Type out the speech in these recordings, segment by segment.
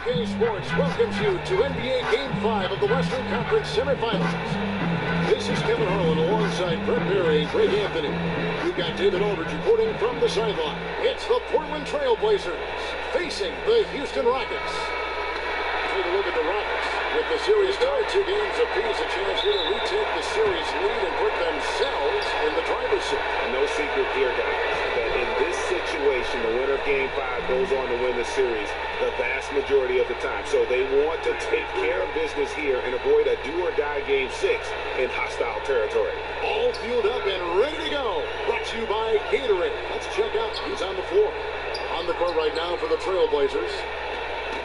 2K Sports welcomes you to NBA Game 5 of the Western Conference Semifinals. This is Kevin Harlan alongside Brett Berry and Greg Anthony. We've got David Aldridge reporting from the sideline. It's the Portland Trail Blazers facing the Houston Rockets. Take a look at the Rockets. With the series tied 2 games apiece, a chance here to retake the series lead and put themselves in the driver's seat. No secret here, guys, that in this situation, the winner of Game 5 goes on to win the series the vast majority of the time. So they want to take care of business here and avoid a do-or-die Game 6 in hostile territory. All fueled up and ready to go. Brought to you by Gatorade. Let's check out who's on the floor. On the court right now for the Trailblazers,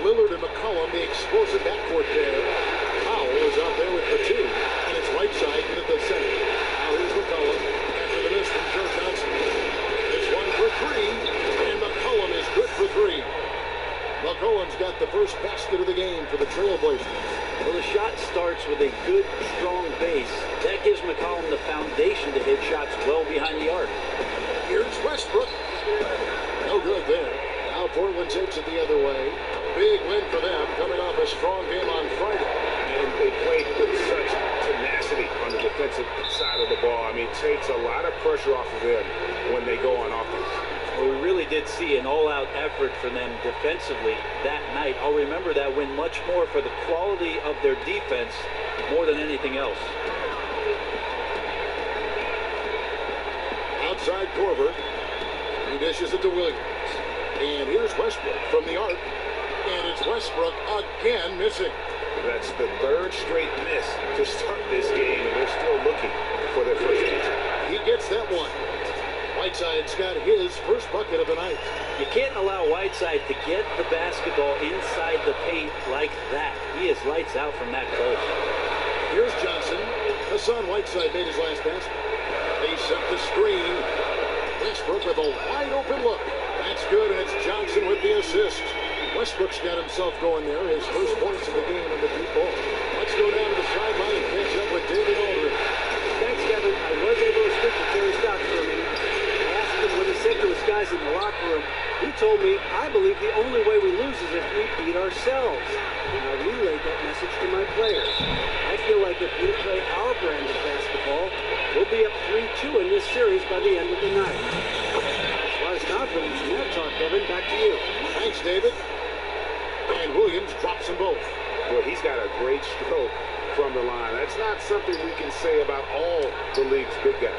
Lillard and McCollum, the explosive backcourt there. Powell is out there with the 2, and it's Whiteside in at the center. Now here's McCollum after the miss from Joe Johnson. It's 1 for 3, and McCollum is good for 3. McCollum's got the first basket of the game for the Trailblazers. Well, the shot starts with a good, strong base. That gives McCollum the foundation to hit shots well behind the arc. Here's Westbrook. No good there. Now Portland takes it the other way. Big win for them, coming off a strong game on Friday. And they played with such tenacity on the defensive side of the ball. I mean, it takes a lot of pressure off of them when they go on offense. Well, we really did see an all-out effort for them defensively that night. I'll remember that win much more for the quality of their defense more than anything else. Outside Korver. He dishes it to Williams. And here's Westbrook from the arc. And it's Westbrook again missing. That's the 3rd straight miss to start this game, and they're still looking for their first answer. He gets that one. Whiteside's got his first bucket of the night. You can't allow Whiteside to get the basketball inside the paint like that. He is lights out from that close. Here's Johnson. Hassan Whiteside made his last basket. They set the screen. Westbrook with a wide open look. That's good, and it's Johnson with the assist. Westbrook's got himself going there. His first points of the game in the deep ball. Let's go down to the sideline and catch up with David Aldridge. Thanks, Kevin. I was able to speak to Terry Stotts for a minute. I asked him what he said to his guys in the locker room. He told me, I believe the only way we lose is if we beat ourselves. And I relayed that message to my players. I feel like if we play our brand of basketball, we'll be up 3-2 in this series by the end of the night. As far as confidence in that talk, Kevin, back to you. Thanks, David. And Williams drops them both. Well, he's got a great stroke from the line. That's not something we can say about all the league's big guys.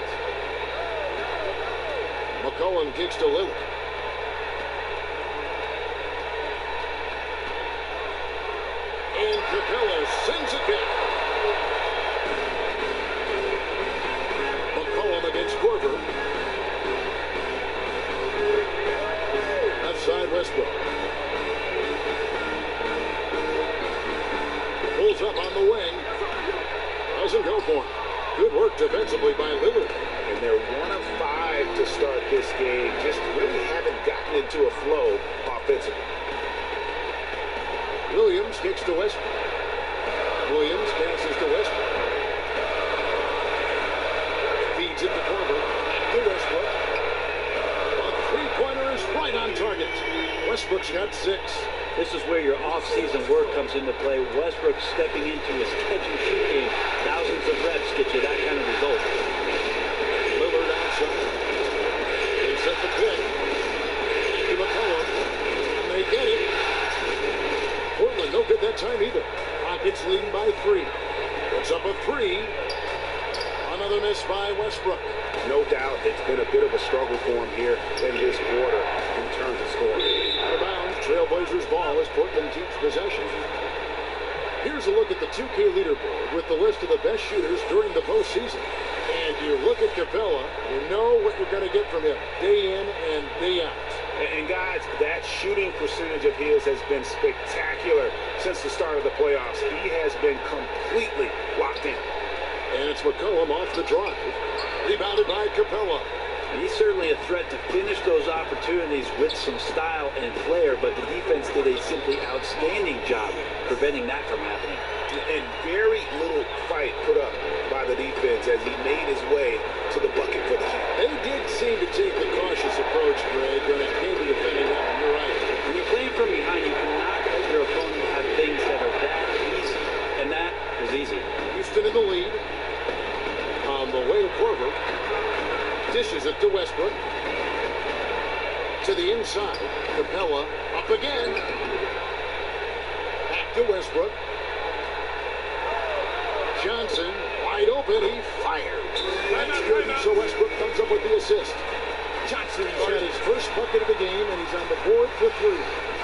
McCollum kicks to Lillard. And Capella sends it back. McCollum against Korver. Left side Westbrook. Pulls up on the wing. Doesn't go for him. Good work defensively by Lillard. And they're 1 of 5 to start this game. Just really haven't gotten into a flow offensively. Williams kicks to Westbrook. Williams passes to Westbrook. Feeds it to Korver. To Westbrook. A three-pointer is right on target. Westbrook's got 6. This is where your off-season work comes into play. Westbrook stepping into his catch-and-shoot game. Thousands of reps get you that kind of result. Lillard outside. They set the pick. To McCollum. And they get it. Portland no good that time either. Rockets leading by 3. Puts up a 3. Another miss by Westbrook. No doubt it's been a bit of a struggle for him here in this quarter in terms of scoring. Out of bounds. Trailblazers ball as Portland keeps possession. Here's a look at the 2K leaderboard with the list of the best shooters during the postseason. And you look at Capella, you know what you're going to get from him day in and day out. And guys, that shooting percentage of his has been spectacular since the start of the playoffs. He has been completely locked in. And it's McCollum off the drive. Rebounded by Capella. He's certainly a threat to finish those opportunities with some style and flair, but the defense did a simply outstanding job preventing that from happening. And very little fight put up by the defense as he made his way to the bucket for the Heat. They did seem to take the cautious approach, Greg, when it came to defending that one. You're right. When you're playing from behind, you cannot let your opponent side. Capella up again. Back to Westbrook. Johnson wide open. He fires. That's good. So Westbrook comes up with the assist. Johnson's got his first bucket of the game, and he's on the board for 3.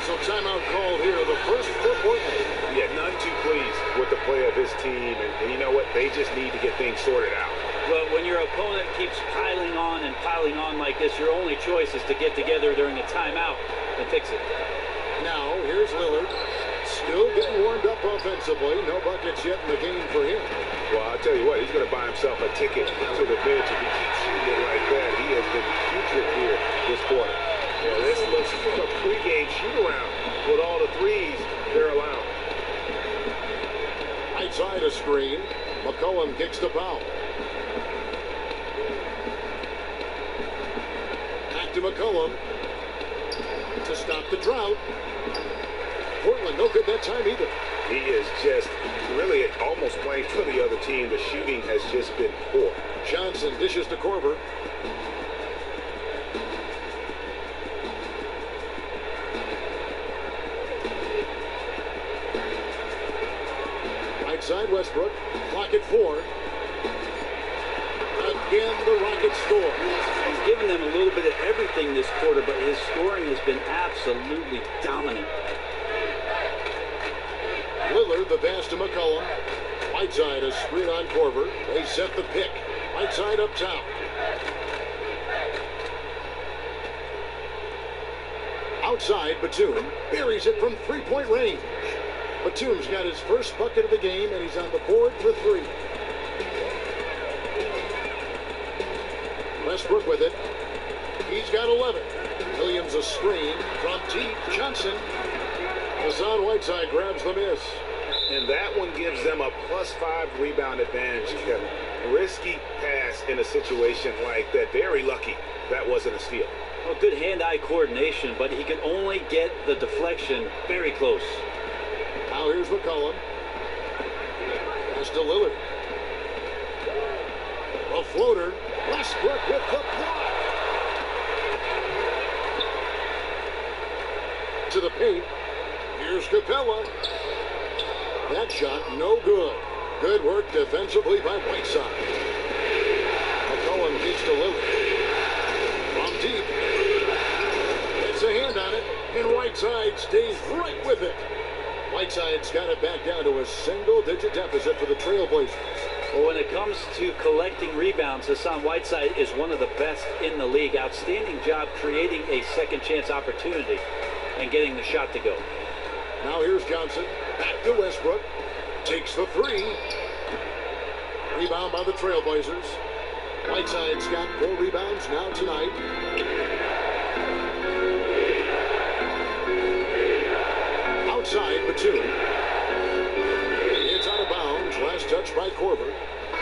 So timeout called here, the first for Portland. Yeah, none too pleased with the play of his team. And you know what? They just need to get things sorted out. Well, when your opponent keeps piling on and piling on like this, your only choice is to get together during a timeout and fix it. Now, here's Lillard. Still getting warmed up offensively. No buckets yet in the game for him. Well, I'll tell you what, he's going to buy himself a ticket to the bench. If he keeps shooting it like that, he has been putrid here this quarter. Yeah, this looks like a pregame shoot-around with all the threes they're allowing. Right side a screen. McCollum kicks the foul. Back to McCollum to stop the drought. Portland no good that time either. He is just really almost playing for the other team. The shooting has just been poor. Johnson dishes to Korver. Right side Westbrook. Clock at 4. Again the Rockets score. He's given them a little bit of everything this quarter, but his scoring has been absolutely dominant. Lillard, the pass to McCollum. Whiteside, a screen on Korver. They set the pick. Whiteside up top. Outside, Batum buries it from three-point range. Batum's got his first bucket of the game, and he's on the board for 3. Westbrook with it. He's got 11. Williams a screen from deep. Johnson. Hassan Whiteside grabs the miss. And that one gives them a +5 rebound advantage, Kevin. Risky pass in a situation like that. Very lucky that wasn't a steal. Well, good hand-eye coordination, but he could only get the deflection very close. Now here's McCollum. Pass to Lillard. A floater. Westbrook with the block. To the paint. Here's Capella. That shot no good. Good work defensively by Whiteside. McCollum gets to Lillard. From deep. Gets a hand on it, and Whiteside stays right with it. Whiteside's got it back down to a single-digit deficit for the Trailblazers. Well, when it comes to collecting rebounds, Hassan Whiteside is one of the best in the league. Outstanding job creating a second chance opportunity and getting the shot to go. Now here's Johnson. Back to Westbrook. Takes the 3. Rebound by the Trailblazers. Whiteside's got 4 rebounds now tonight. Outside, Batum. It's out of bounds. Last touch by Korver.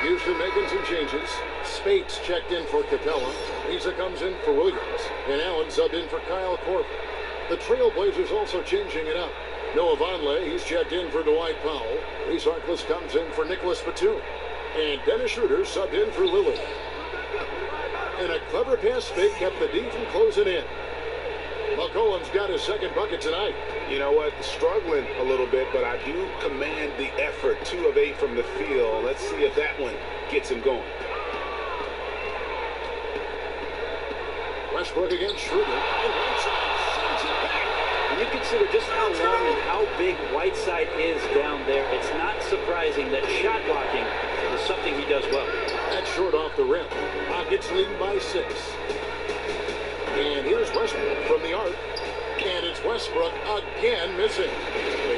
Houston making some changes. Spates checked in for Capella. Lisa comes in for Williams. And Allen subbed in for Kyle Korver. The Trailblazers also changing it up. Noah Vonleh, he's checked in for Dwight Powell. Reese Harkless comes in for Nicholas Batum. And Dennis Schroeder subbed in for Lillard. And a clever pass fake kept the D from closing in. McCollum's got his second bucket tonight. You know what? Struggling a little bit, but I do command the effort. 2 of 8 from the field. Let's see if that one gets him going. Westbrook against Schroeder. And Whiteside sends it back. When you consider just how long and how big Whiteside is down there, it's not surprising that shot blocking is something he does well. That's short off the rim. Rockets leading by 6. And here's Westbrook from the arc. And it's Westbrook again missing.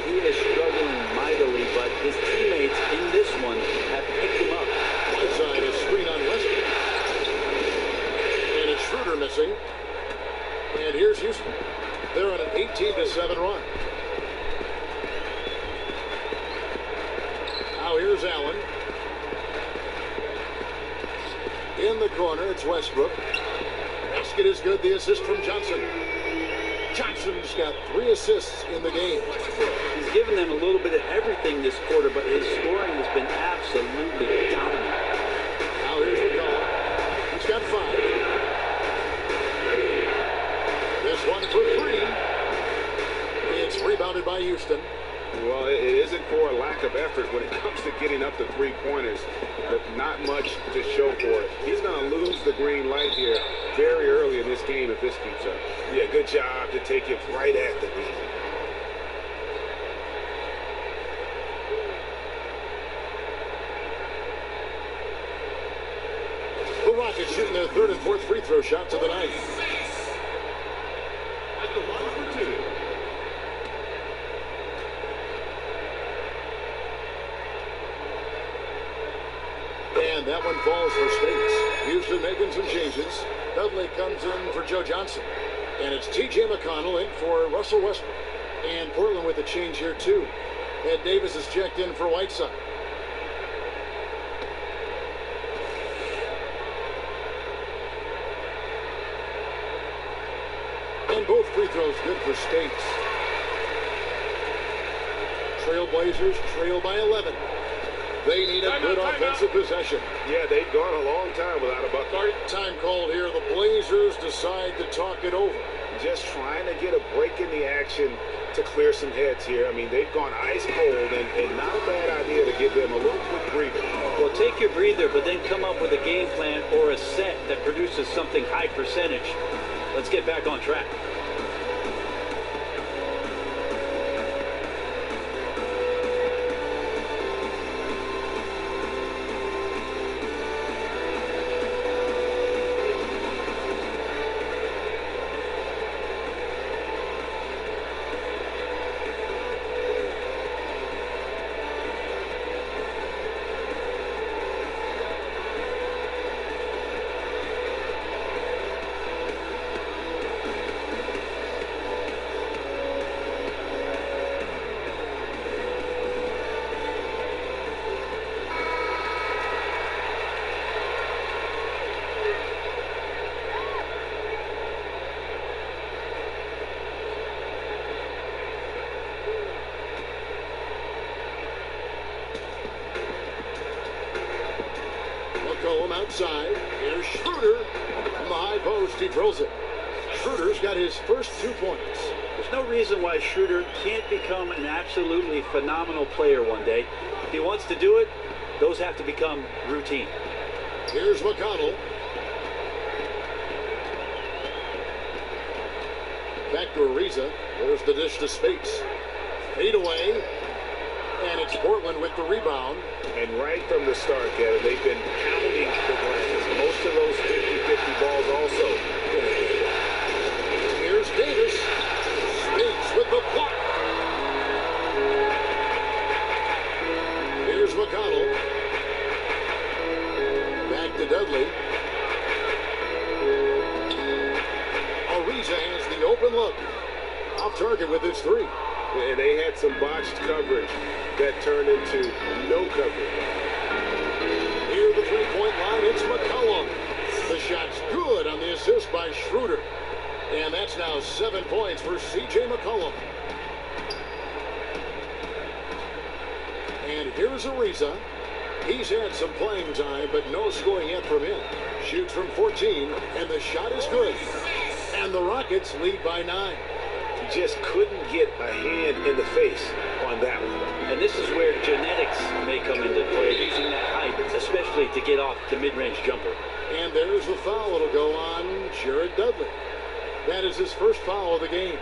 He is struggling mightily, but his teammates in this one have picked him up. Whiteside is screen on Westbrook. And it's Schroeder missing. And here's Houston. They're on an 18-7 run. Now here's Allen. In the corner, it's Westbrook. Basket is good. The assist from Johnson. Johnson's got 3 assists in the game. He's given them a little bit of everything this quarter, but his scoring has been absolutely dominant. Now here's McCollum. He's got 5. This one for rebounded by Houston. Well, it isn't for a lack of effort when it comes to getting up the three-pointers, but not much to show for it. He's going to lose the green light here very early in this game if this keeps up. Yeah, good job to take it right at the knee. The Rockets shooting their third and fourth free throw shots of the night. At the line for two. And that one falls for States. Houston making some changes. Dudley comes in for Joe Johnson. And it's T.J. McConnell in for Russell Westbrook. And Portland with a change here, too. Ed Davis is checked in for Whiteside. And both free throws good for States. Trailblazers trail by 11. They need a good offensive possession. Yeah, they've gone a long time without a bucket. Time called here. The Blazers decide to talk it over. Just trying to get a break in the action to clear some heads here. I mean, they've gone ice cold, and not a bad idea to give them a little quick breather. Well, take your breather, but then come up with a game plan or a set that produces something high percentage. Let's get back on track. Outside, here's Schroeder from the high post. He drills it. Schroeder's got his first 2 points. There's no reason why Schroeder can't become an absolutely phenomenal player one day. If he wants to do it, those have to become routine. Here's McConnell. Back to Ariza. There's the dish to Spates. Fade away. And it's Portland with the rebound. And right from the start, Kevin, they've been pounding the glass. Most of those 50-50 balls also. Here's Davis. Spates with the block. Here's McConnell. Back to Dudley. Ariza has the open look. Off target with his three. And they had some botched coverage that turned into no coverage. Near the three-point line, it's McCollum. The shot's good on the assist by Schroeder. And that's now 7 points for C.J. McCollum. And here's Ariza. He's had some playing time, but no scoring yet from him. Shoots from 14, and the shot is good. And the Rockets lead by 9. Just couldn't get a hand in the face on that one. And this is where genetics may come into play, using that height, especially to get off the mid-range jumper. And there's the foul. It'll go on Jared Dudley. That is his first foul of the game.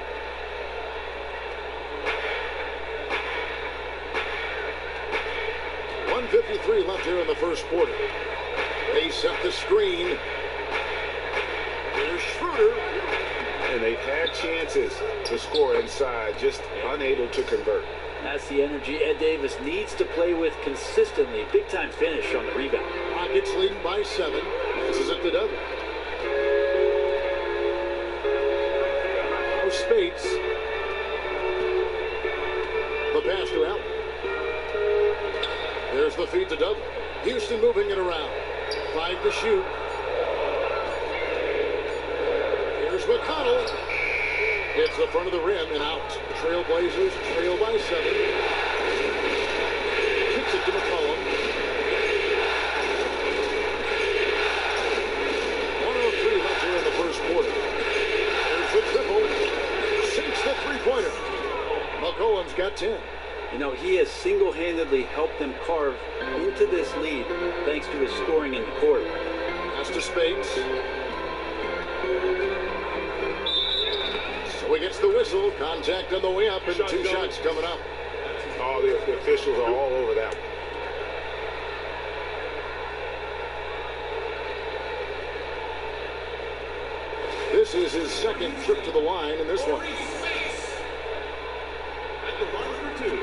.153 left here in the first quarter. They set the screen. Here's Schroeder. And they've had chances to score inside, just unable to convert. That's the energy Ed Davis needs to play with consistently. Big-time finish on the rebound. Rockets leading by 7. Passes it to Dudley. Oh, Spates. The pass to Allen. There's the feed to Dudley. Houston moving it around. 5 to shoot. Here's McConnell. Hits the front of the rim and out. Trailblazers trail by 7. Kicks it to McCollum. 103 left here in the first quarter. There's the triple. Sinks the three-pointer. McCollum's got 10. You know, he has single-handedly helped them carve into this lead thanks to his scoring in the court. Pass to Speights. So he gets the whistle. Contact on the way up, and two shots coming up. Oh, the officials are all over that one. This is his second trip to the line in this one. At the line for 2.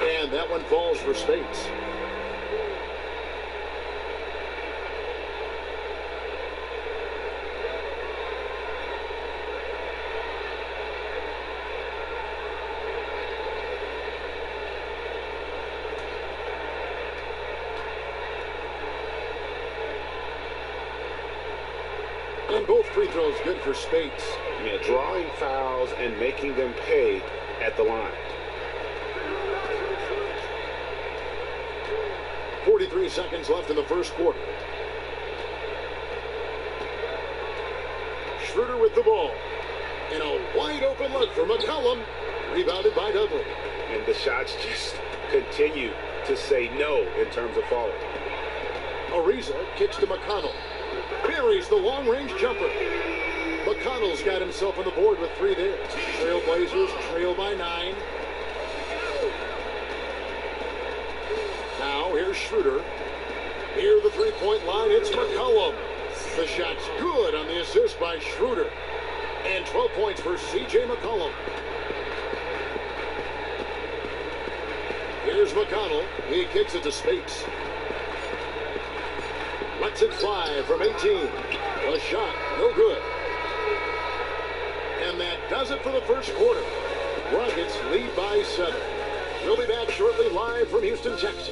And that one falls for Speights. And both free throws good for Speights. Yeah, drawing fouls and making them pay at the line. 43 seconds left in the first quarter. Schroeder with the ball. And a wide open look for McCollum. Rebounded by Dudley. And the shots just continue to say no in terms of falling. Ariza kicks to McConnell. Buries the long-range jumper. McConnell's got himself on the board with 3 there. Trailblazers trail by 9. Now here's Schroeder. Near the three-point line, it's McCollum. The shot's good on the assist by Schroeder. And 12 points for C.J. McCollum. Here's McConnell. He kicks it to Speights. Lets it fly from 18. A shot, no good. And that does it for the first quarter. Rockets lead by 7. We'll be back shortly live from Houston, Texas.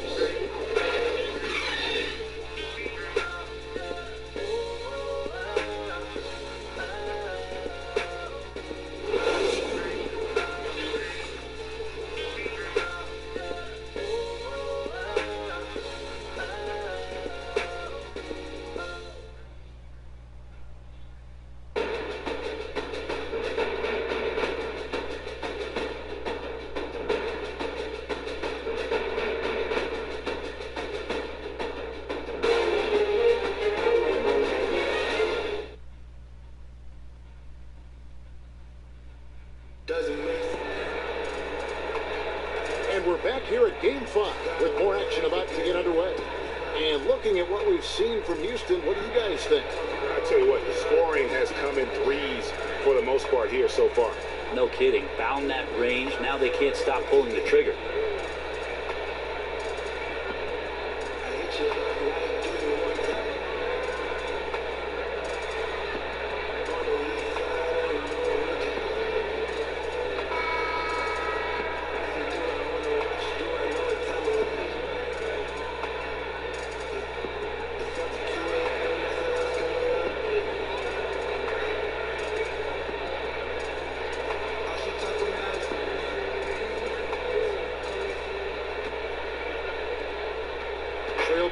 And we're back here at Game 5 with more action about to get underway. And looking at what we've seen from Houston, what do you guys think? I tell you what, the scoring has come in threes for the most part here so far. No kidding. Found that range. Now they can't stop pulling the trigger.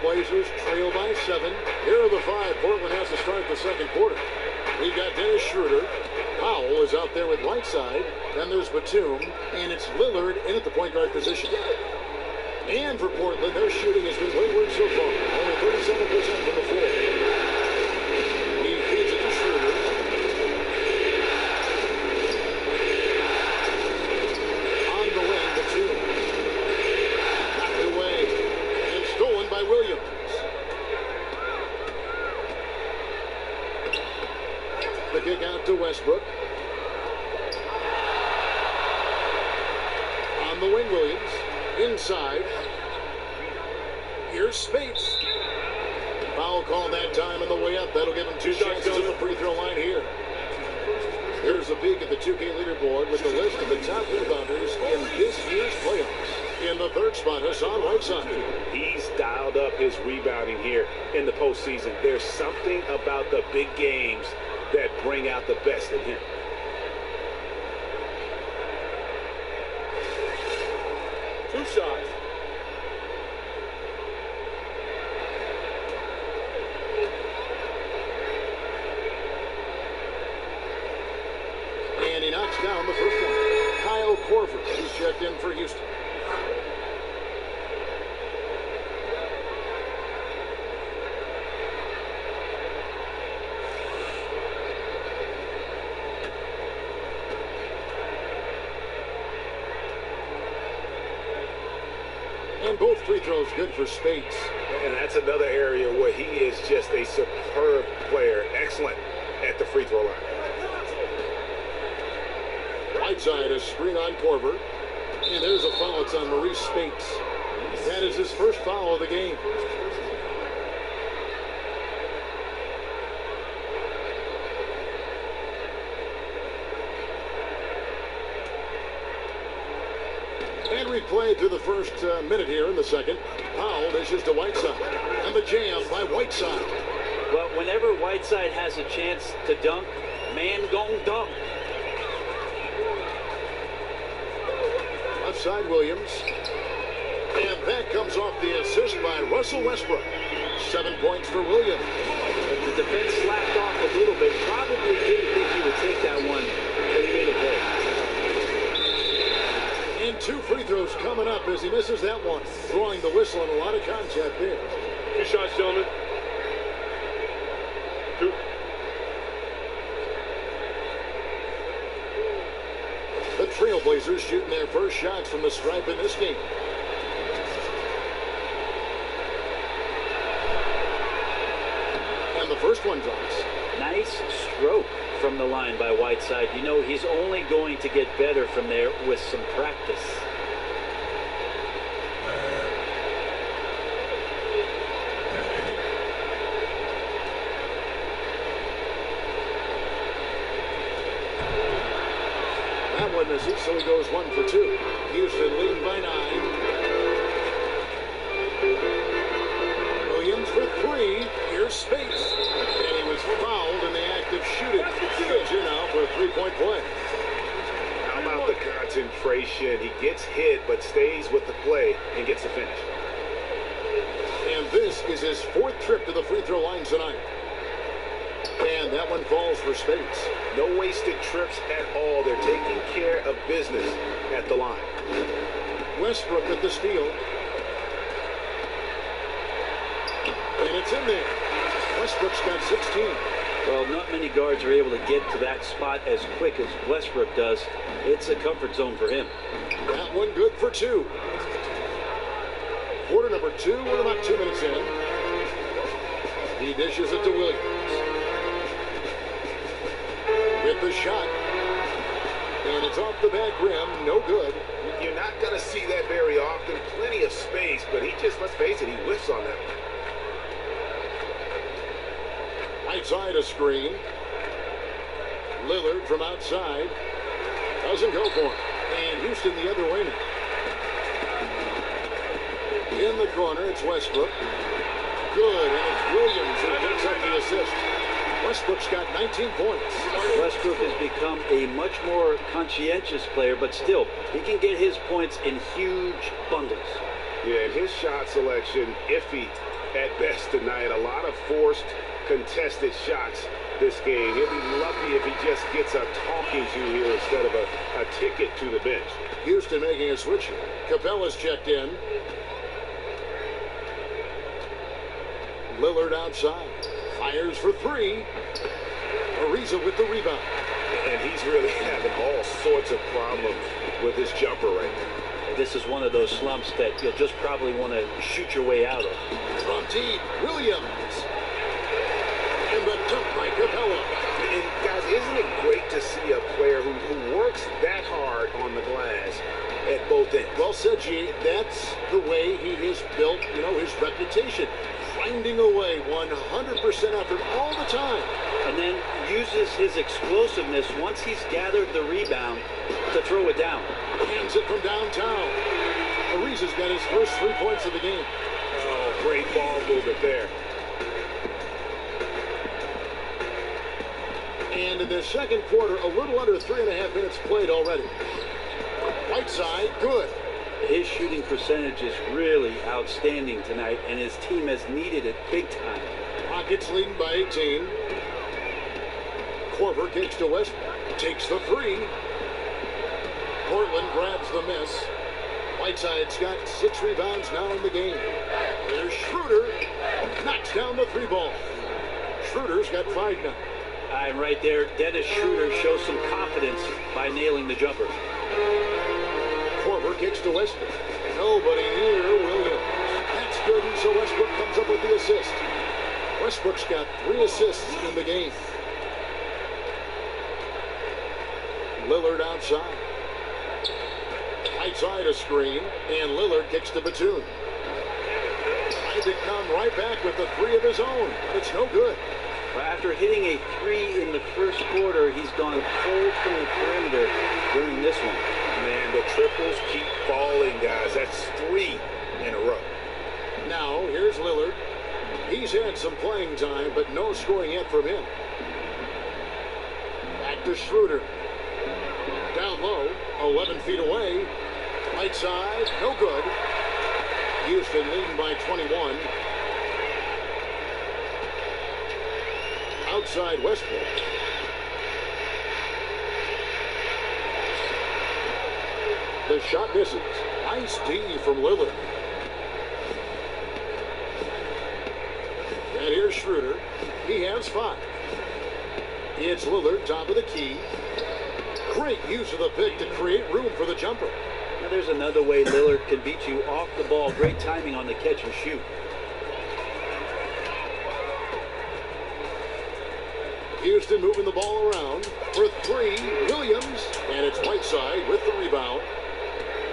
Blazers trail by 7. Here are the 5. Portland has to start the second quarter. We've got Dennis Schroeder. Powell is out there with Whiteside. Then there's Batum. And it's Lillard in at the point guard position. And for Portland, their shooting has been wayward so far. Only 37% from the floor. He feeds it to Schroeder. On the wing, Batum. Knocked away. And stolen by Williams. The kick out to Westbrook. On the wing, Williams. Inside. Here's Speights. Foul call that time on the way up. That'll give him 2 chances at the free throw line here. Here's a peek at the 2K leaderboard with the list of the top rebounders in this year's playoffs. In the third spot, Hassan Whiteside. He's dialed up his rebounding here in the postseason. There's something about the big games that bring out the best in him. Two shots. down the first one. Kyle Korver, he's checked in for Houston. And both free throws good for Speights. And that's another area where he is just a superb player. Excellent at the free throw line. Whiteside, a screen on Korver. And there's a foul. It's on Maurice Speights. That is his first foul of the game. And replay to the first minute here in the second. Powell dishes to Whiteside. And the jam by Whiteside. Well, whenever Whiteside has a chance to dunk, man gon' dunk. Left side Williams. And that comes off the assist by Russell Westbrook. 7 points for Williams. The defense slapped off a little bit. Probably didn't think he would take that one, but he made a play. And 2 free throws coming up as he misses that one. Throwing the whistle and a lot of contact there. 2 shots, gentlemen. 2. The Trailblazers shooting their first shots from the stripe in this game. And the first one drops. Nice stroke from the line by Whiteside. You know he's only going to get better from there with some practice. That one misses, so he goes 1 for 2. Houston leading by 9. Williams for 3. Here's Speights. And he was fouled in the act of shooting. He's here now for a 3-point play. How about the concentration? He gets hit, but stays with the play and gets the finish. And this is his 4th trip to the free throw line tonight. And that one falls for Speights. No wasted trips at all. They're taking care of business at the line. Westbrook with the steal. And it's in there. Westbrook's got 16. Well, not many guards are able to get to that spot as quick as Westbrook does. It's a comfort zone for him. That one good for 2. Quarter number 2, we're about 2 minutes in. He dishes it to Williams. With the shot. And it's off the back rim, no good. You're not going to see that very often. Plenty of space, but he just, let's face it, he whiffs on that one. Outside a screen. Lillard from outside. Doesn't go for it. And Houston the other way now. In the corner, it's Westbrook. Good, and it's Williams who picks up the assist. Westbrook's got 19 points. Westbrook has become a much more conscientious player, but still, he can get his points in huge bundles. Yeah, and his shot selection, iffy at best tonight. A lot of forced, contested shots this game. He'll be lucky if he just gets a talking to here instead of a ticket to the bench. Houston making a switch. Capella's checked in. Lillard outside. Fires for 3. Ariza with the rebound. And he's really having all sorts of problems with his jumper right now. This is one of those slumps that you'll just probably want to shoot your way out of. From deep, Williams. And the dunk by Capella. And guys, isn't it great to see a player who works that hard on the glass at both ends? Well said, G. That's the way he has built, his reputation. Grinding away 100% effort all the time. And then uses his explosiveness once he's gathered the rebound to throw it down. Hands it from downtown. Ariza's got his first 3 points of the game. Oh, great ball movement there. And in the second quarter, a little under 3.5 minutes played already. Whiteside, good. His shooting percentage is really outstanding tonight, and his team has needed it big time. Rockets leading by 18. Korver kicks to Westbrook. Takes the 3. Portland grabs the miss. Whiteside's got 6 rebounds now in the game. There's Schroeder. Knocks down the 3-ball. Schroeder's got 5 now. And right there, Dennis Schroeder shows some confidence by nailing the jumper. Korver kicks to Westbrook. Nobody near Williams. That's good, and so Westbrook comes up with the assist. Westbrook's got 3 assists in the game. Lillard outside. Whiteside a screen, and Lillard kicks to Batum. Tried to come right back with the 3 of his own, but it's no good. Well, after hitting a 3 in the first quarter, he's gone cold from the perimeter during this one. Man, the triples keep falling, guys. That's 3 in a row. Now, here's Lillard. He's had some playing time, but no scoring yet from him. Back to Schroeder. Down low, 11 feet away. Right side, no good. Houston leading by 21. Outside Westbrook. The shot misses. Nice D from Lillard. And here's Schroeder. He has 5. It's Lillard, top of the key. Great use of the pick to create room for the jumper. Now there's another way Lillard can beat you off the ball. Great timing on the catch and shoot. Houston moving the ball around for 3. Williams, and it's Whiteside with the rebound.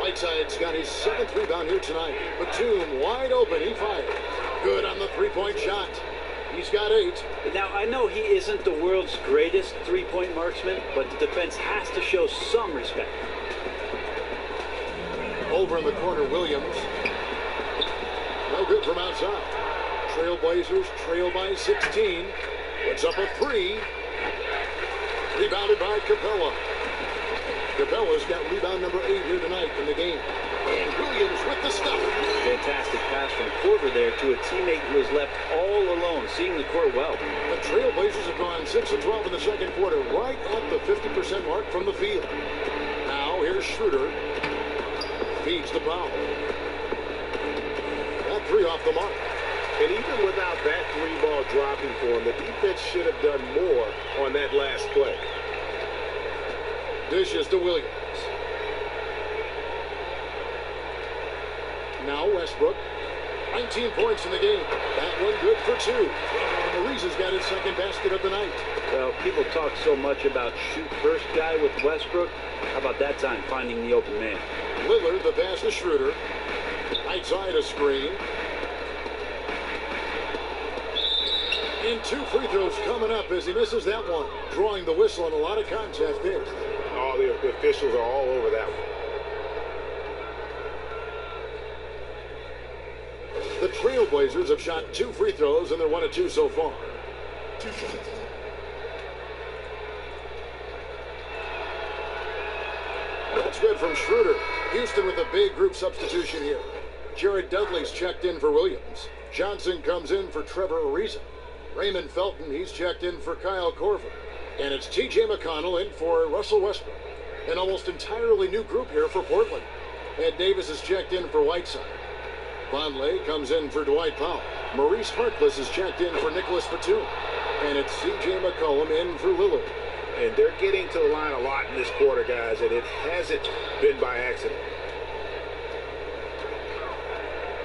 Whiteside's got his 7th rebound here tonight. Batum wide open, he fires. Good on the 3-point shot. He's got 8. Now, I know he isn't the world's greatest 3-point marksman, but the defense has to show some respect. Over in the corner, Williams. No good from outside. Trailblazers trail by 16. Puts up a 3. Rebounded by Capella. Capella's got rebound number 8 here tonight in the game. And Williams with the stuff. Fantastic pass from Korver there to a teammate who was left all alone, seeing the court well. The Trailblazers have gone 6 of 12 in the second quarter, right at the 50% mark from the field. Now here's Schroeder. Feeds the foul. That 3 off the mark. And even without that 3-ball dropping for him, the defense should have done more on that last play. Dishes to Williams. Now Westbrook. 19 points in the game. That one good for 2. Mariza's got his 2nd basket of the night. Well, people talk so much about shoot-first guy with Westbrook. How about that time finding the open man? Lillard, the pass to Schroeder. Right side a screen. And 2 free throws coming up as he misses that one. Drawing the whistle on a lot of contact there. Oh, the officials are all over that one. The Trailblazers have shot 2 free throws, and they're 1 of 2 so far. 2 shots. That's good from Schroeder. Houston with a big group substitution here. Jared Dudley's checked in for Williams. Johnson comes in for Trevor Ariza. Raymond Felton, he's checked in for Kyle Korver. And it's T.J. McConnell in for Russell Westbrook. An almost entirely new group here for Portland. Ed Davis is checked in for Whiteside. Vonleh comes in for Dwight Powell. Maurice Harkless is checked in for Nicholas Batum. And it's C.J. McCollum in for Lillard. And they're getting to the line a lot in this quarter, guys, and it hasn't been by accident.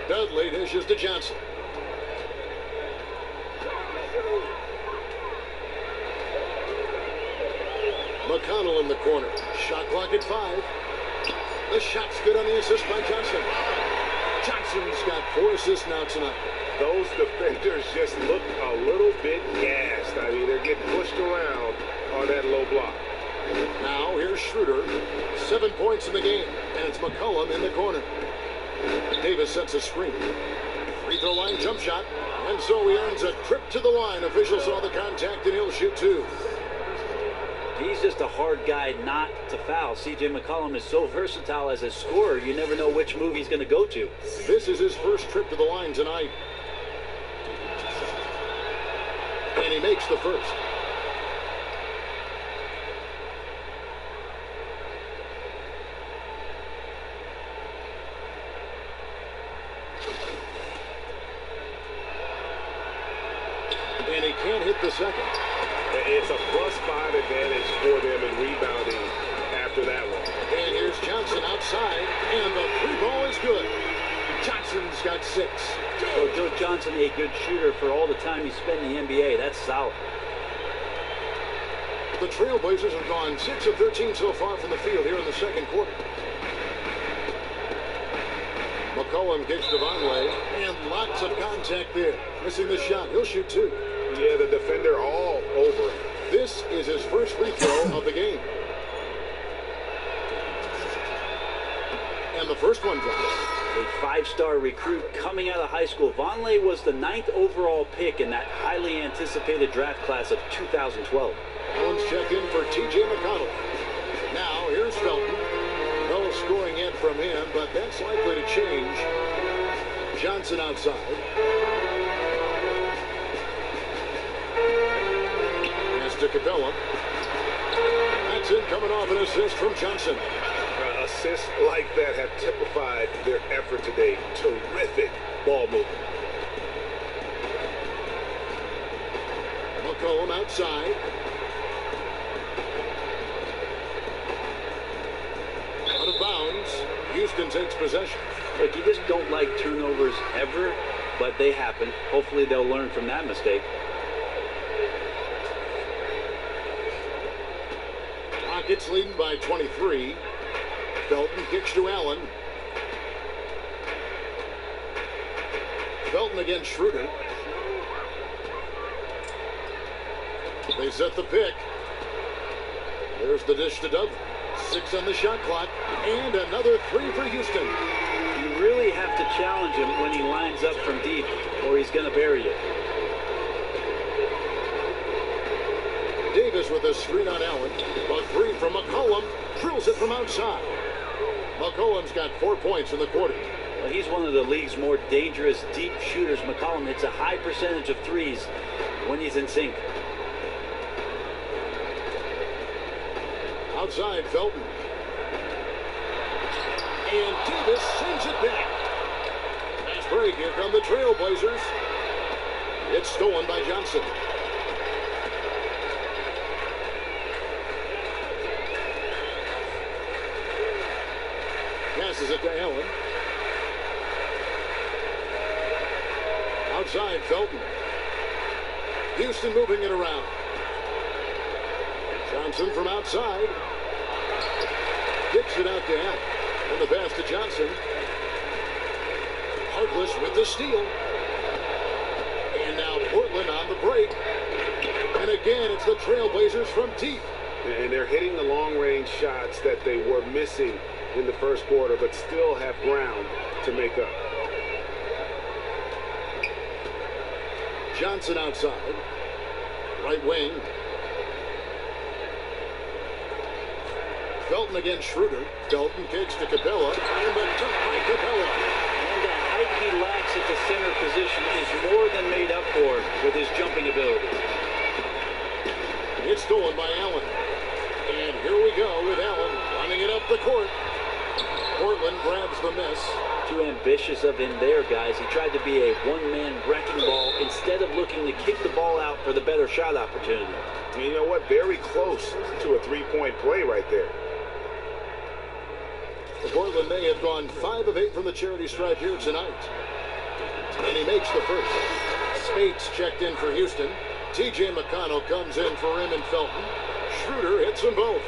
Dudley dishes to Johnson. McConnell in the corner. Shot clock at 5. The shot's good on the assist by Johnson. Johnson's got 4 assists now tonight. Those defenders just look a little bit gassed. I mean, they're getting pushed around on that low block. Now here's Schroeder. 7 points in the game, and it's McCollum in the corner. Davis sets a screen. Free throw line jump shot, and so he earns a trip to the line. Officials saw the contact, and he'll shoot 2. He's just a hard guy not to foul. C.J. McCollum is so versatile as a scorer, you never know which move he's going to go to. This is his first trip to the line tonight. And he makes the first. And he can't hit the second. It's a +5 advantage for them in rebounding after that one. And here's Johnson outside, and the three ball is good. Johnson's got 6. So Joe Johnson, a good shooter for all the time he spent in the NBA. That's solid. The Trailblazers have gone 6 of 13 so far from the field here in the second quarter. McCollum kicks to Vonleh, and lots of contact there. Missing the shot. He'll shoot 2. Yeah, the defender all over him. This is his first free throw of the game. And the first one drops. A 5-star recruit coming out of high school. Vonleh was the 9th overall pick in that highly anticipated draft class of 2012. Allen's checked in for T.J. McConnell. Now, here's Felton. No scoring yet from him, but that's likely to change. Johnson outside. Pass to Capella. That's it, coming off an assist from Johnson. Assists like that have typified their effort today. Terrific ball movement. McCollum outside. Out of bounds. Houston takes possession. Look, you just don't like turnovers ever, but they happen. Hopefully they'll learn from that mistake. Rockets leading by 23. Felton kicks to Allen. Felton against Schroeder. They set the pick. There's the dish to Douglas. 6 on the shot clock. And another 3 for Houston. You really have to challenge him when he lines up from deep, or he's going to bury you. Davis with a screen on Allen. A 3 from McCollum. Drills it from outside. McCollum's got 4 points in the quarter. Well, he's one of the league's more dangerous deep shooters. McCollum hits a high percentage of threes when he's in sync. Outside, Felton. And Davis sends it back. Fast break. Here come the Trailblazers. It's stolen by Johnson. Passes it to Allen. Outside, Felton. Houston moving it around. Johnson from outside. Kicks it out to Allen. And the pass to Johnson. Harkless with the steal. And now Portland on the break. And again, it's the Trailblazers from deep. And they're hitting the long-range shots that they were missing in the first quarter, but still have ground to make up. Johnson outside. Right wing. Felton against Schroeder. Felton kicks to Capella. And the dunk by Capella. And the height he lacks at the center position is more than made up for with his jumping ability. It's stolen by Allen. And here we go with Allen running it up the court. Portland grabs the miss. Too ambitious of him there, guys. He tried to be a one-man wrecking ball instead of looking to kick the ball out for the better shot opportunity. And you know what? Very close to a three-point play right there. Portland may have gone 5 of 8 from the charity stripe here tonight. And he makes the first. Spates checked in for Houston. T.J. McConnell comes in for him and Felton. Schroeder hits them both.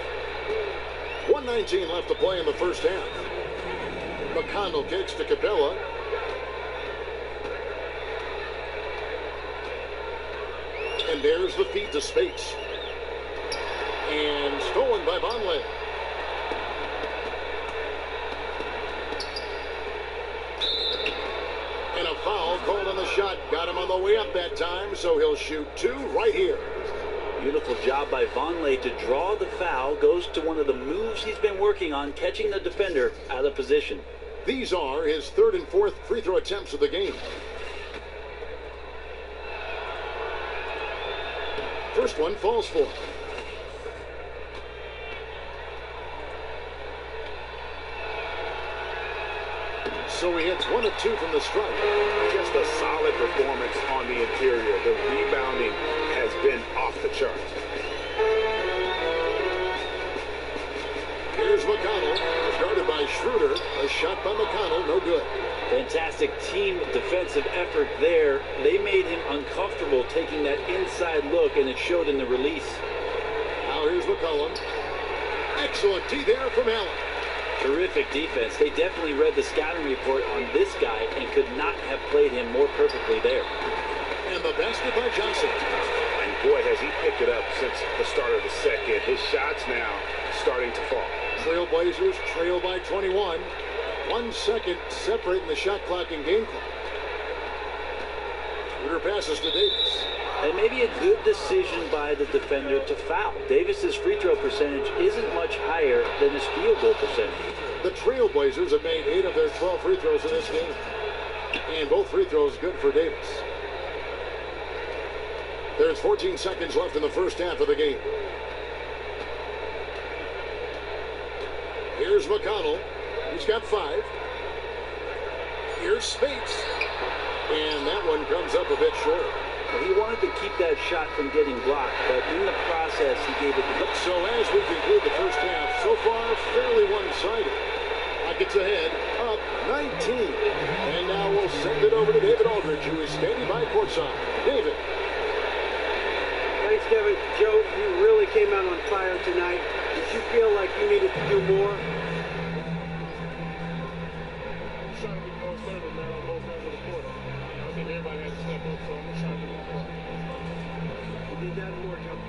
1:19 left to play in the first half. McConnell kicks to Capella. And there's the feed to Spates. And stolen by Vonleh. And a foul called on the shot. Got him on the way up that time, so he'll shoot 2 right here. Beautiful job by Vonleh to draw the foul. Goes to one of the moves he's been working on, catching the defender out of position. These are his 3rd and 4th free throw attempts of the game. First one falls for him. So he hits 1 of 2 from the stripe. Just a solid performance on the interior. The rebounding chart. Here's McConnell, guarded by Schroeder. A shot by McConnell, no good. Fantastic team defensive effort there. They made him uncomfortable taking that inside look, and it showed in the release. Now here's McCollum. Excellent D there from Allen. Terrific defense. They definitely read the scouting report on this guy and could not have played him more perfectly there. And the basket by Johnson. And boy, has he picked it up since the start of the second. His shots now starting to fall. Trailblazers trail by 21. 1 second separating the shot clock and game clock. Schroeder passes to Davis. And maybe a good decision by the defender to foul. Davis's free throw percentage isn't much higher than his field goal percentage. The Trailblazers have made 8 of their 12 free throws in this game. And both free throws good for Davis. There's 14 seconds left in the first half of the game. Here's McConnell. He's got 5. Here's Spates. And that one comes up a bit short. He wanted to keep that shot from getting blocked, but in the process, he gave it the... So as we conclude the first half, so far fairly one-sided. Rockets ahead, up 19. And now we'll send it over to David Aldridge, who is standing by courtside. David. Thanks, Kevin. Joe, you really came out on fire tonight. Did you feel like you needed to do more? Trying to be more assertive, man, on both ends of the court. I think everybody has to step up, so I'm just trying to do more. You did that more, Joe.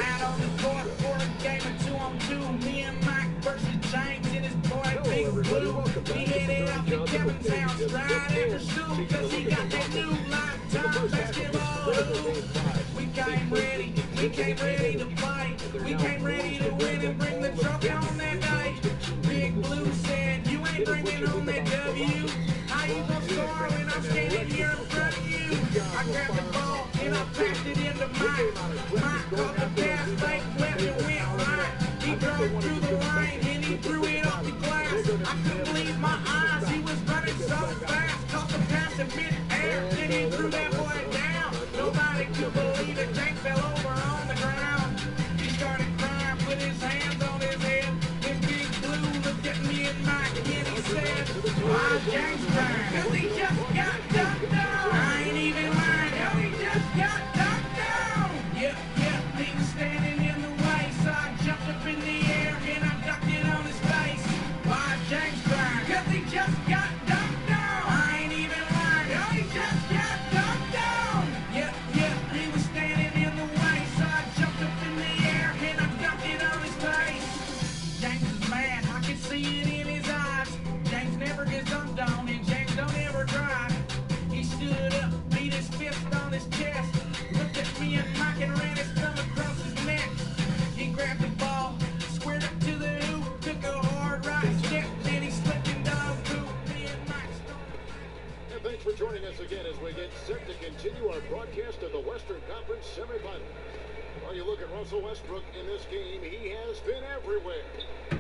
Out on the court for a game of 2-on-2. Me and Mike versus James and his boy Big Blue. We headed off to Kevin's house right after school, cause he got that new Lifetime basketball hoop. We came ready to play. We came ready to win and bring the trophy on that day. Big Blue said, you ain't bringing home that W. How you gonna score when I'm standing here in front of you? I grabbed the ball and I passed it into Mike. Mike caught the pass, fake left and went right. He drove through the lane and he threw it off the glass. I couldn't believe my eyes, he was running so fast. Caught the pass in mid-air, then he threw that boy down. Nobody could believe it, James fell over on the ground. He started crying, put his hands on his head. Then Big Blue looked at me and Mike and he said, why James crying? Cause he just got dunked on. I ain't even lying, yo, he just got dunked on. Yep, he was standing in the way, so I jumped up in the air and I dunked it on his face. Why James crying? Cause he just got dunked on. I ain't even lying, yo, he just got dunked on. Yep, he was standing in the way, so I jumped up in the air and I dunked it on his face. James is mad, I can see it in his eyes. James never gets dunked on and James don't ever drive. He stood up, beat his fist on his chest, looked at me and Mike and ran his thumb across his neck. He grabbed the ball, squared up to the hoop, took a hard right step, then he slipped and dove hoop. Me and Mike stormed. And thanks for joining us again as we get set to continue our broadcast of the Western Conference semifinals. While you look at Russell Westbrook in this game, he has been everywhere.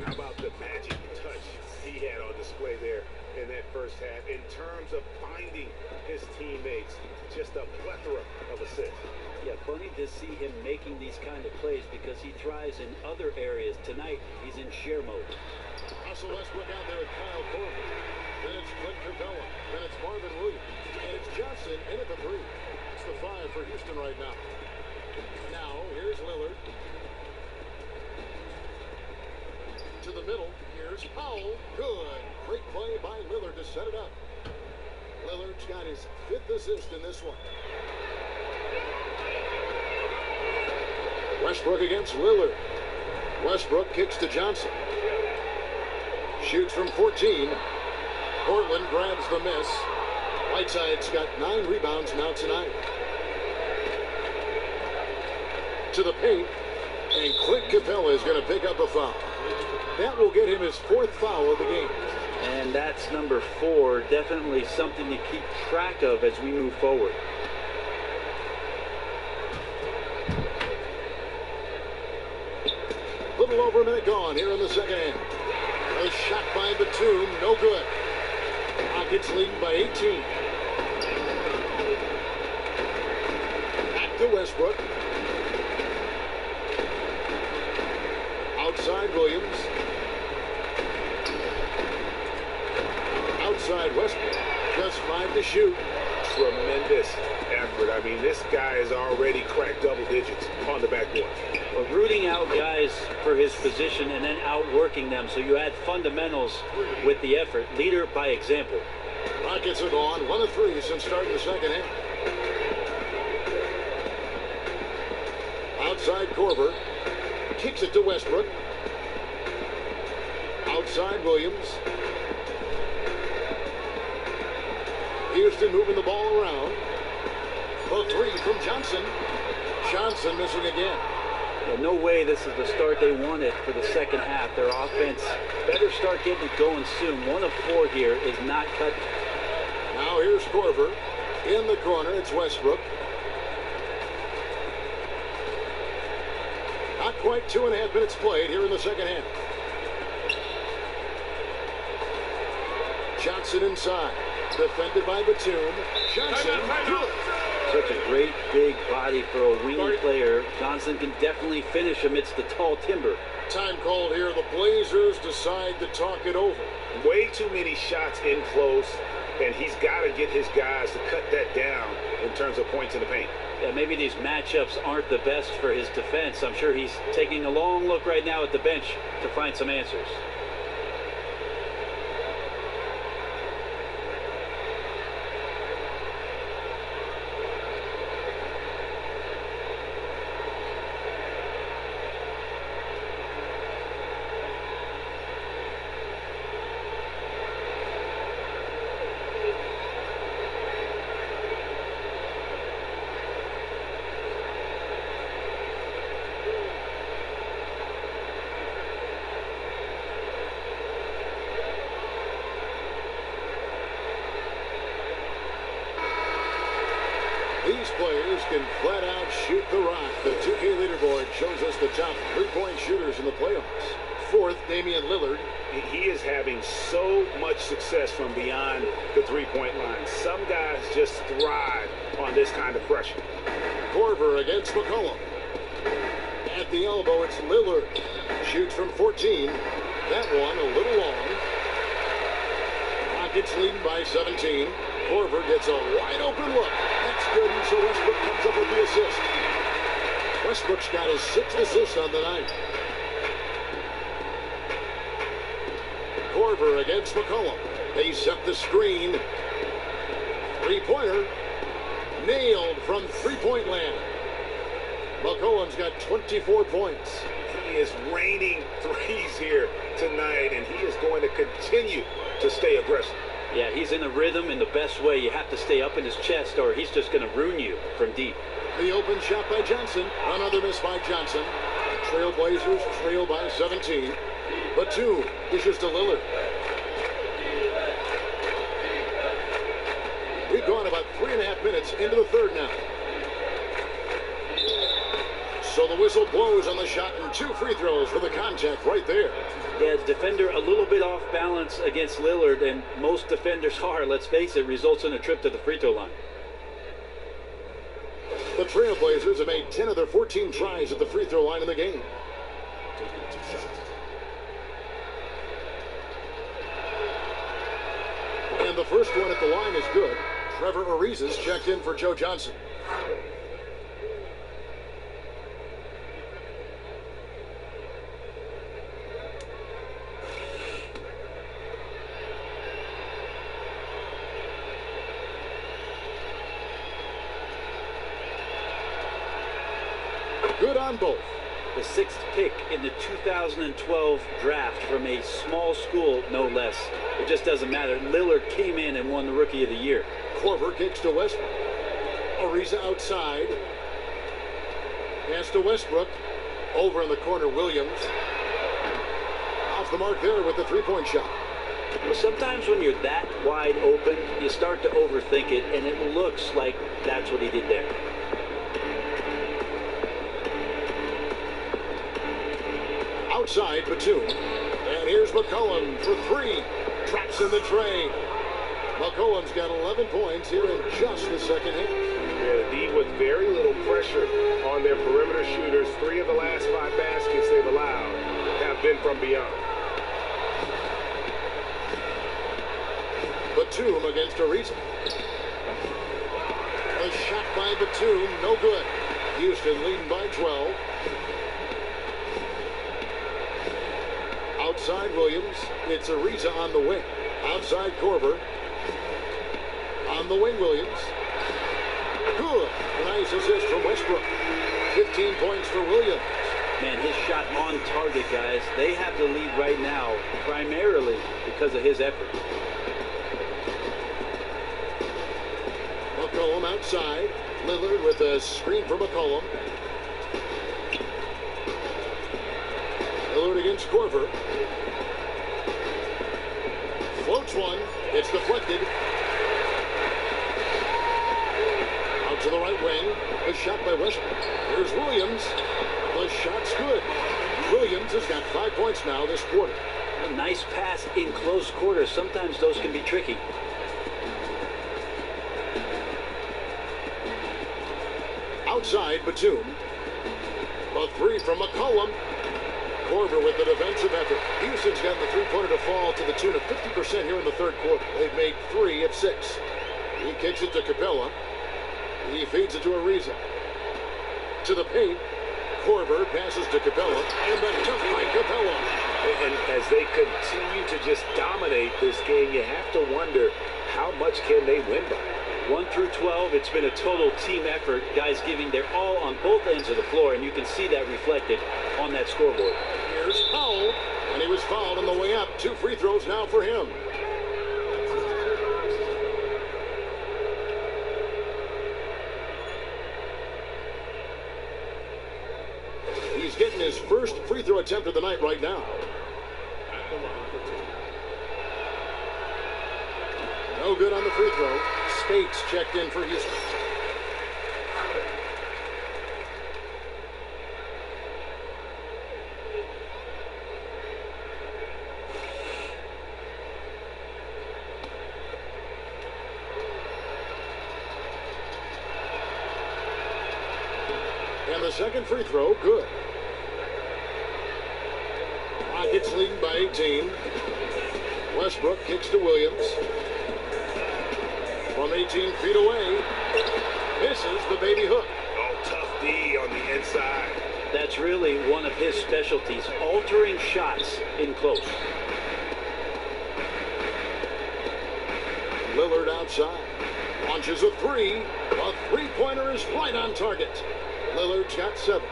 How about the magic touch he had on display there in that first half in terms of finding his teammates? Just a plethora of assists. Yeah, funny to see him making these kind of plays because he thrives in other areas. Tonight, he's in share mode. Russell Westbrook out there at Kyle Korver. Then it's Clint Capella. Then it's Marvin Williams. And it's Johnson in at the 3. It's the 5 for Houston right now. Now, here's Lillard. To the middle. Here's Powell. Good. Great play by Lillard to set it up. Lillard's got his 5th assist in this one. Westbrook against Lillard. Westbrook kicks to Johnson. Shoots from 14. Portland grabs the miss. Whiteside's got 9 rebounds now tonight. To the paint. And Clint Capella is going to pick up a foul. That will get him his 4th foul of the game. And that's number 4. Definitely something to keep track of as we move forward. Little over a minute gone here in the second half. A shot by Batum, no good. Rockets leading by 18. Back to Westbrook. Outside Williams. Outside Westbrook. Just 5 to shoot. Tremendous effort. I mean, this guy has already cracked double digits on the backboard. Well, rooting out guys for his position and then outworking them, so you add fundamentals with the effort. Leader by example. Rockets have gone 1 of 3 since starting the second half. Outside Korver. Kicks it to Westbrook. Outside Williams. Houston moving the ball around. The 3 from Johnson. Johnson missing again. Well, no way this is the start they wanted for the second half. Their offense better start getting it going soon. 1 of 4 here is not cutting. Now here's Korver. In the corner, it's Westbrook. Not quite 2.5 minutes played here in the second half. Johnson inside. Defended by Batum. Johnson. Such a great big body for a wing player. Johnson can definitely finish amidst the tall timber. Time called here. The Blazers decide to talk it over. Way too many shots in close, and he's got to get his guys to cut that down in terms of points in the paint. Yeah, maybe these matchups aren't the best for his defense. I'm sure he's taking a long look right now at the bench to find some answers. These players can flat out shoot the rock. The 2K leaderboard shows us the top 3-point shooters in the playoffs. 4th, Damian Lillard. He is having so much success from beyond the three-point line. Some guys just thrive on this kind of pressure. Korver against McCollum. At the elbow, it's Lillard. Shoots from 14. That one a little long. Rockets leading by 17. Korver gets a wide open look. That's good, and so Westbrook comes up with the assist. Westbrook's got his 6th assist on the night. Korver against McCollum. They set the screen. 3-pointer. Nailed from 3-point land. McCollum's got 24 points. He is raining threes here tonight, and he is going to continue to stay aggressive. Yeah, he's in a rhythm in the best way. You have to stay up in his chest or he's just going to ruin you from deep. The open shot by Johnson. Another miss by Johnson. Trailblazers trail by 17. Batum dishes to Lillard. We've gone about 3.5 minutes into the third now. So the whistle blows on the shot and 2 free throws for the contact right there. Yeah, defender a little bit off balance against Lillard, and most defenders are, let's face it, results in a trip to the free throw line. The Trailblazers have made 10 of their 14 tries at the free throw line in the game. And the first one at the line is good. Trevor Ariza's checked in for Joe Johnson. Good on both. The 6th pick in the 2012 draft from a small school, no less. It just doesn't matter. Lillard came in and won the Rookie of the Year. Korver kicks to Westbrook. Ariza outside. Pass to Westbrook. Over in the corner, Williams. Off the mark there with the 3-point shot. Well, sometimes when you're that wide open, you start to overthink it, and it looks like that's what he did there. Outside Batum. And here's McCollum for 3. Traps in the tray. McCollum's got 11 points here in just the second half. Yeah, the D with very little pressure on their perimeter shooters. 3 of the last 5 baskets they've allowed have been from beyond. Batum against Ariza. A shot by Batum, no good. Houston leading by 12. Outside Williams, it's Ariza on the wing. Outside Korver. On the wing, Williams. Good. Nice assist from Westbrook. 15 points for Williams. Man, his shot on target, guys. They have the lead right now, primarily because of his effort. McCollum outside. Lillard with a screen for McCollum. Lillard against Korver. Floats one. It's deflected. Out to the right wing. A shot by Westbrook. Here's Williams. The shot's good. Williams has got 5 points now this quarter. A nice pass in close quarters. Sometimes those can be tricky. Outside Batum. A 3 from McCollum. Korver with the defensive effort. Houston's gotten the three-pointer to fall to the tune of 50% here in the third quarter. They've made 3 of 6. He kicks it to Capella. He feeds it to Ariza. To the paint. Korver passes to Capella. And the dunk by Capella. And as they continue to just dominate this game, you have to wonder how much can they win by. 1 through 12, it's been a total team effort. Guys giving their all on both ends of the floor, and you can see that reflected on that scoreboard. Here's Powell, and he was fouled on the way up. 2 free throws now for him. He's getting his first free throw attempt of the night right now. No good on the free throw. Spates checked in for Houston. And the second free throw, good. Rockets leading by 18. Westbrook kicks to Williams. From 18 feet away, misses the baby hook. Oh, tough D on the inside. That's really one of his specialties, altering shots in close. Lillard outside. Launches a 3. A three-pointer is right on target. Lillard's got 7.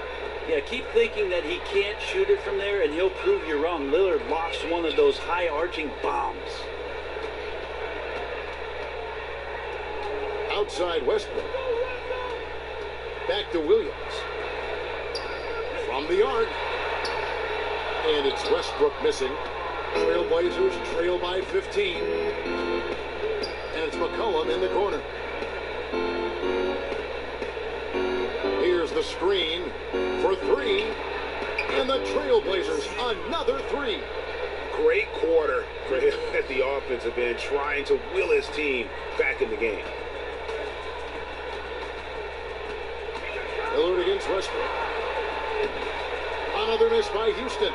Yeah, keep thinking that he can't shoot it from there, and he'll prove you wrong. Lillard lofts one of those high-arching bombs. Outside Westbrook. Back to Williams. From the arc. And it's Westbrook missing. Trailblazers trail by 15. And it's McCollum in the corner. Here's the screen for 3. And the Trailblazers another 3. Great quarter for him at the offensive end, trying to will his team back in the game. Lillard against Westbrook. Another miss by Houston.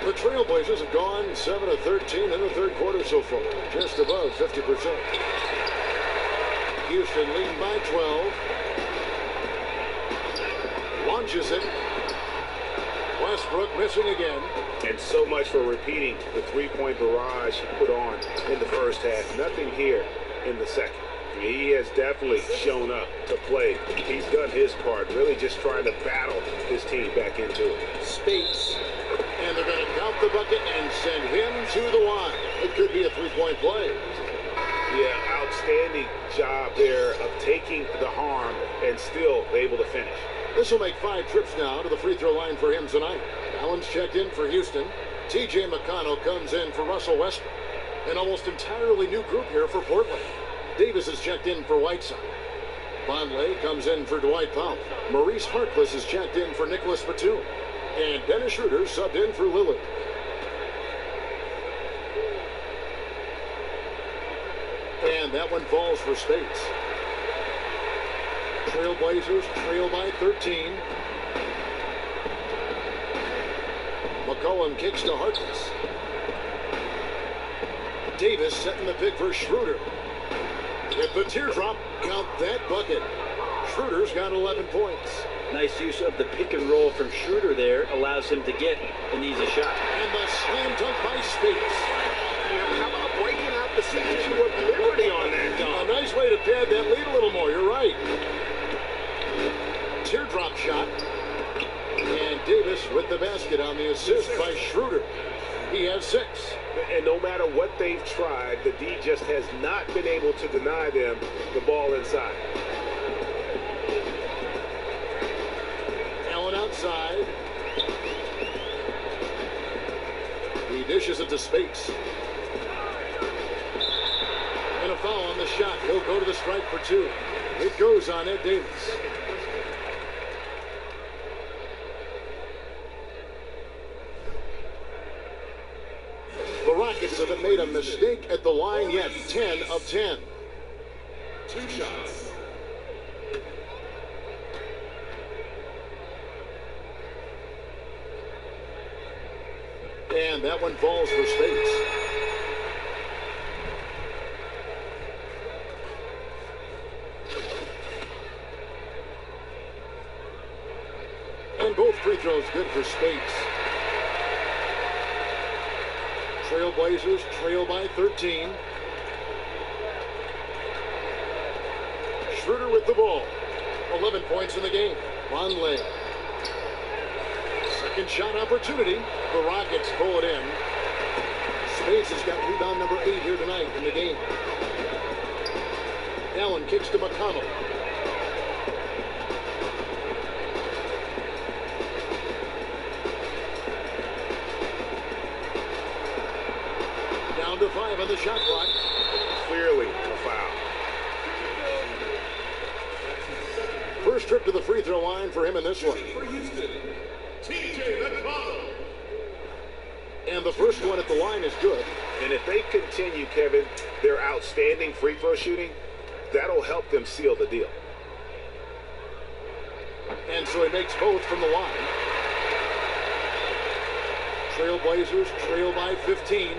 The Trailblazers have gone 7 of 13 in the third quarter so far, just above 50%. Houston leading by 12. Launches it. Westbrook missing again. And so much for repeating the three-point barrage he put on in the first half. Nothing here in the second. He has definitely shown up to play. He's done his part, really just trying to battle his team back into it. Spates. And they're going to count the bucket and send him to the line. It could be a three-point play. Yeah, outstanding job there of taking the harm and still able to finish. This will make 5 trips now to the free throw line for him tonight. Allen's checked in for Houston. T.J. McConnell comes in for Russell Westbrook. An almost entirely new group here for Portland. Davis is checked in for Whiteside. Vonleh comes in for Dwight Powell. Maurice Harkless is checked in for Nicholas Batum. And Dennis Schroeder subbed in for Lillard. And that one falls for Spates. Trailblazers trail by 13. McCollum kicks to Harkless. Davis setting the pick for Schroeder. At the teardrop, count that bucket. Schroeder's got 11 points. Nice use of the pick and roll from Schroeder there. Allows him to get an easy shot. And the slam dunk by Speights. How about breaking out the Statue of Liberty on that dunk? A nice way to pad that lead a little more. You're right. Teardrop shot. And Davis with the basket on the assist by Schroeder. He has 6. And no matter what they've tried, the D just has not been able to deny them the ball inside. Allen outside. He dishes it to Speights. And a foul on the shot. He'll go to the strike for 2. It goes on Ed Davis. The Rockets haven't made a mistake at the line yet. 10 of 10. 2 shots. And that one falls for Speights. And both free throws good for Speights. Trailblazers trail by 13. Schroeder with the ball. 11 points in the game. Vonleh. Second shot opportunity. The Rockets pull it in. Speights has got rebound number 8 here tonight in the game. Allen kicks to McConnell. Down to 5 on the shot clock. Clearly a foul. First trip to the free throw line for him in this one. For Houston, TJ McConnell. And the first one at the line is good. And if they continue, Kevin, their outstanding free throw shooting, that'll help them seal the deal. And so he makes both from the line. Trailblazers trail by 15.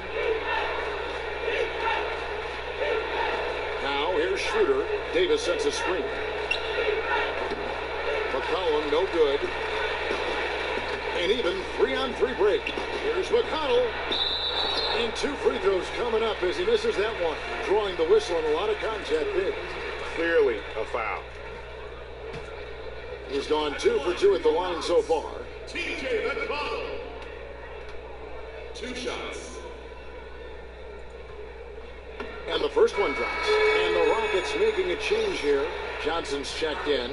Now here's Schroeder. Davis sets a screen. McCollum no good. And even 3-on-3 break. Here's McConnell. And 2 free throws coming up as he misses that one. Drawing the whistle and a lot of contact there. Clearly a foul. He's gone 2 for 2 at the line so far. TJ McConnell. 2 shots. And the first one drops. And the Rockets making a change here. Johnson's checked in.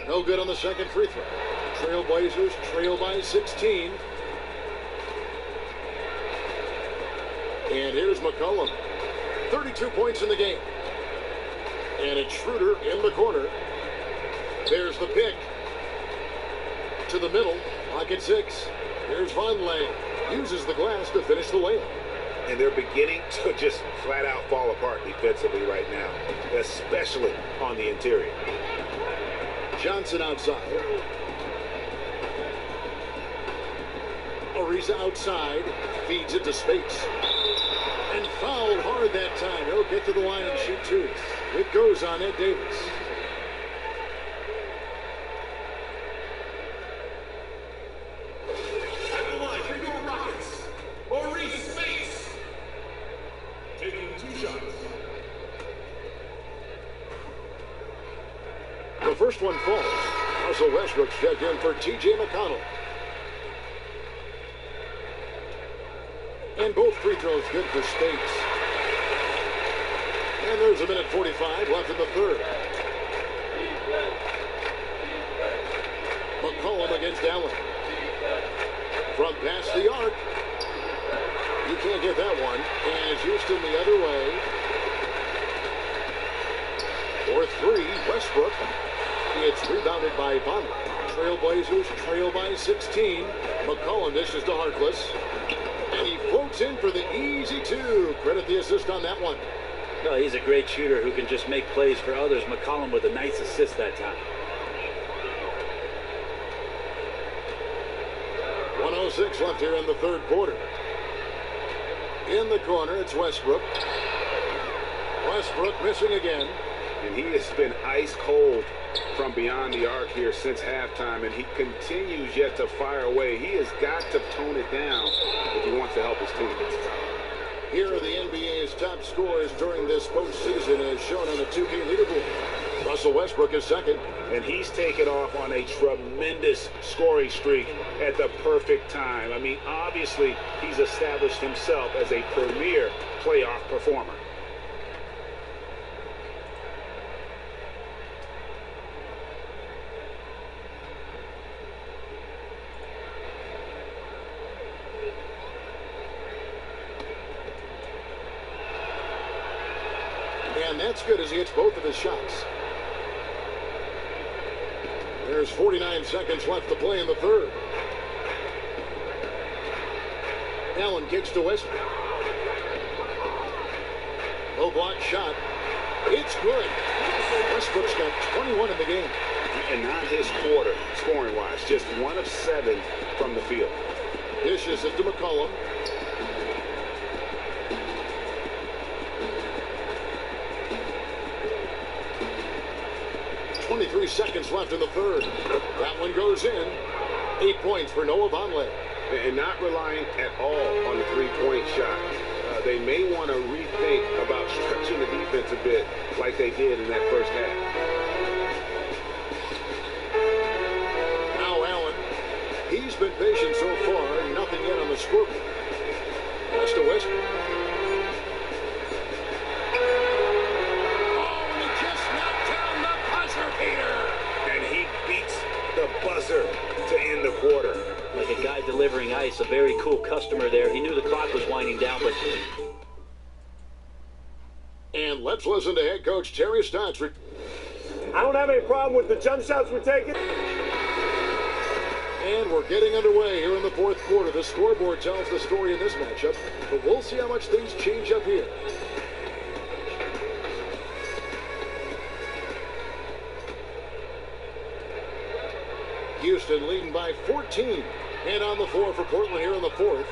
No good on the second free throw. Trailblazers trail by 16. And here's McCollum. 32 points in the game. And it's Schroeder in the corner. There's the pick. To the middle. Pocket 6. Here's Vonleh. Uses the glass to finish the layup. And they're beginning to just flat out fall apart defensively right now, especially on the interior. Johnson outside. Ariza outside. Feeds it to Speights. And fouled hard that time. He'll get to the line and shoot 2. It goes on Ed Davis. At the line for your Rockets, Maurice Speights. Taking 2 shots. The first one falls. Russell Westbrook's checked in for TJ McConnell. And both free throws good for Speights. And there's a minute 45 left in the third. McCollum against Allen. From past the arc. You can't get that one. And it's Houston the other way. For three, Westbrook. It's rebounded by Vonleh. Trailblazers trail by 16. McCollum dishes to Harkless. And he floats in for the easy two. Credit the assist on that one. Well, he's a great shooter who can just make plays for others. McCollum with a nice assist that time. 1:06 left here in the third quarter. In the corner, it's Westbrook. Westbrook missing again. And he has been ice cold from beyond the arc here since halftime, and he continues yet to fire away. He has got to tone it down if he wants to help his team. Here are the NBA's top scorers during this postseason as shown on the 2K leaderboard. Russell Westbrook is second. And he's taken off on a tremendous scoring streak at the perfect time. I mean, obviously, he's established himself as a premier playoff performer. And that's good as he hits both of his shots. There's 49 seconds left to play in the third. Allen kicks to Westbrook. Low block shot. It's good. Westbrook's got 21 in the game. And not his quarter, scoring-wise. Just 1 of 7 from the field. Dishes it to McCollum. .23 seconds left in the third. That one goes in. 8 points for Noah Vonleh. And not relying at all on the three-point shot. They may want to rethink about stretching the defense a bit like they did in that first half. Now Allen. He's been patient so far. Nothing yet on the scoreboard. Pass to Westbrook. Buzzer to end the quarter. Like a guy delivering ice, a very cool customer there. He knew the clock was winding down, but... And let's listen to head coach Terry Stotts. I don't have any problem with the jump shots we're taking. And we're getting underway here in the fourth quarter. The scoreboard tells the story in this matchup, but we'll see how much things change up here. Houston leading by 14. And on the floor for Portland here in the fourth.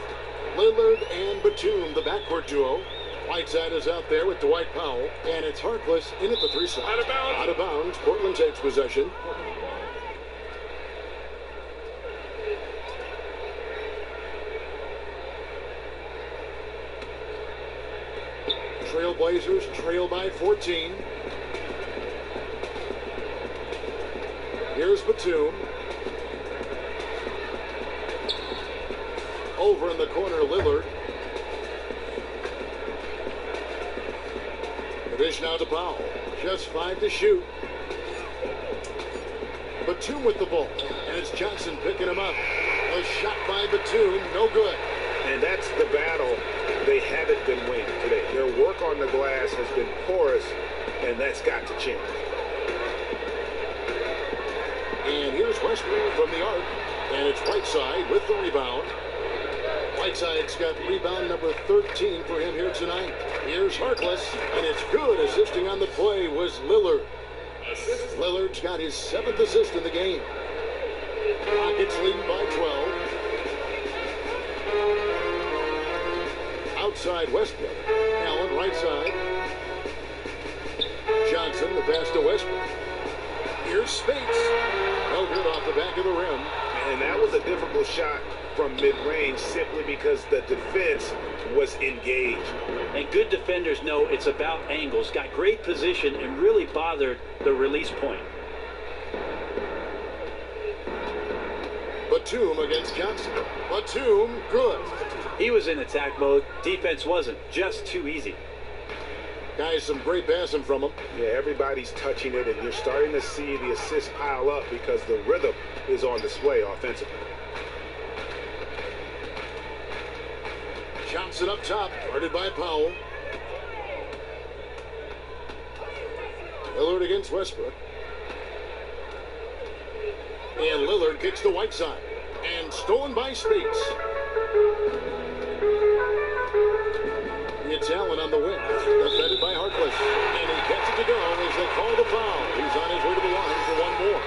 Lillard and Batum, the backcourt duo. Whiteside is out there with Dwight Powell. And it's Harkless in at the 3 side. Out of bounds. Out of bounds. Portland takes possession. Trailblazers trail by 14. Here's Batum. Over in the corner, Lillard. The dish now to Powell. Just 5 to shoot. Batum with the ball. And it's Johnson picking him up. A shot by Batum. No good. And that's the battle they haven't been winning today. Their work on the glass has been porous, and that's got to change. And here's Westbrook from the arc. And it's Whiteside with the rebound. Whiteside's got rebound number 13 for him here tonight. Here's Harkless, and it's good. Assisting on the play was Lillard. Lillard's got his 7th assist in the game. Rockets leading by 12. Outside Westbrook. Allen right side. Johnson, the pass to Westbrook. Here's Spates. No good off the back of the rim. And that was a difficult shot from mid-range simply because the defense was engaged. And good defenders know it's about angles. Got great position and really bothered the release point. Batum against Johnson. Batum, good. He was in attack mode. Defense wasn't. Just too easy. Guys, some great passing from him. Yeah, everybody's touching it, and you're starting to see the assists pile up because the rhythm is on display offensively. Johnson up top, guarded by Powell. Lillard against Westbrook. And Lillard kicks to Whiteside. And stolen by Spates. It's Allen on the wing. Defended by Harkless. And he gets it to go as they call the foul. He's on his way to the line for one more.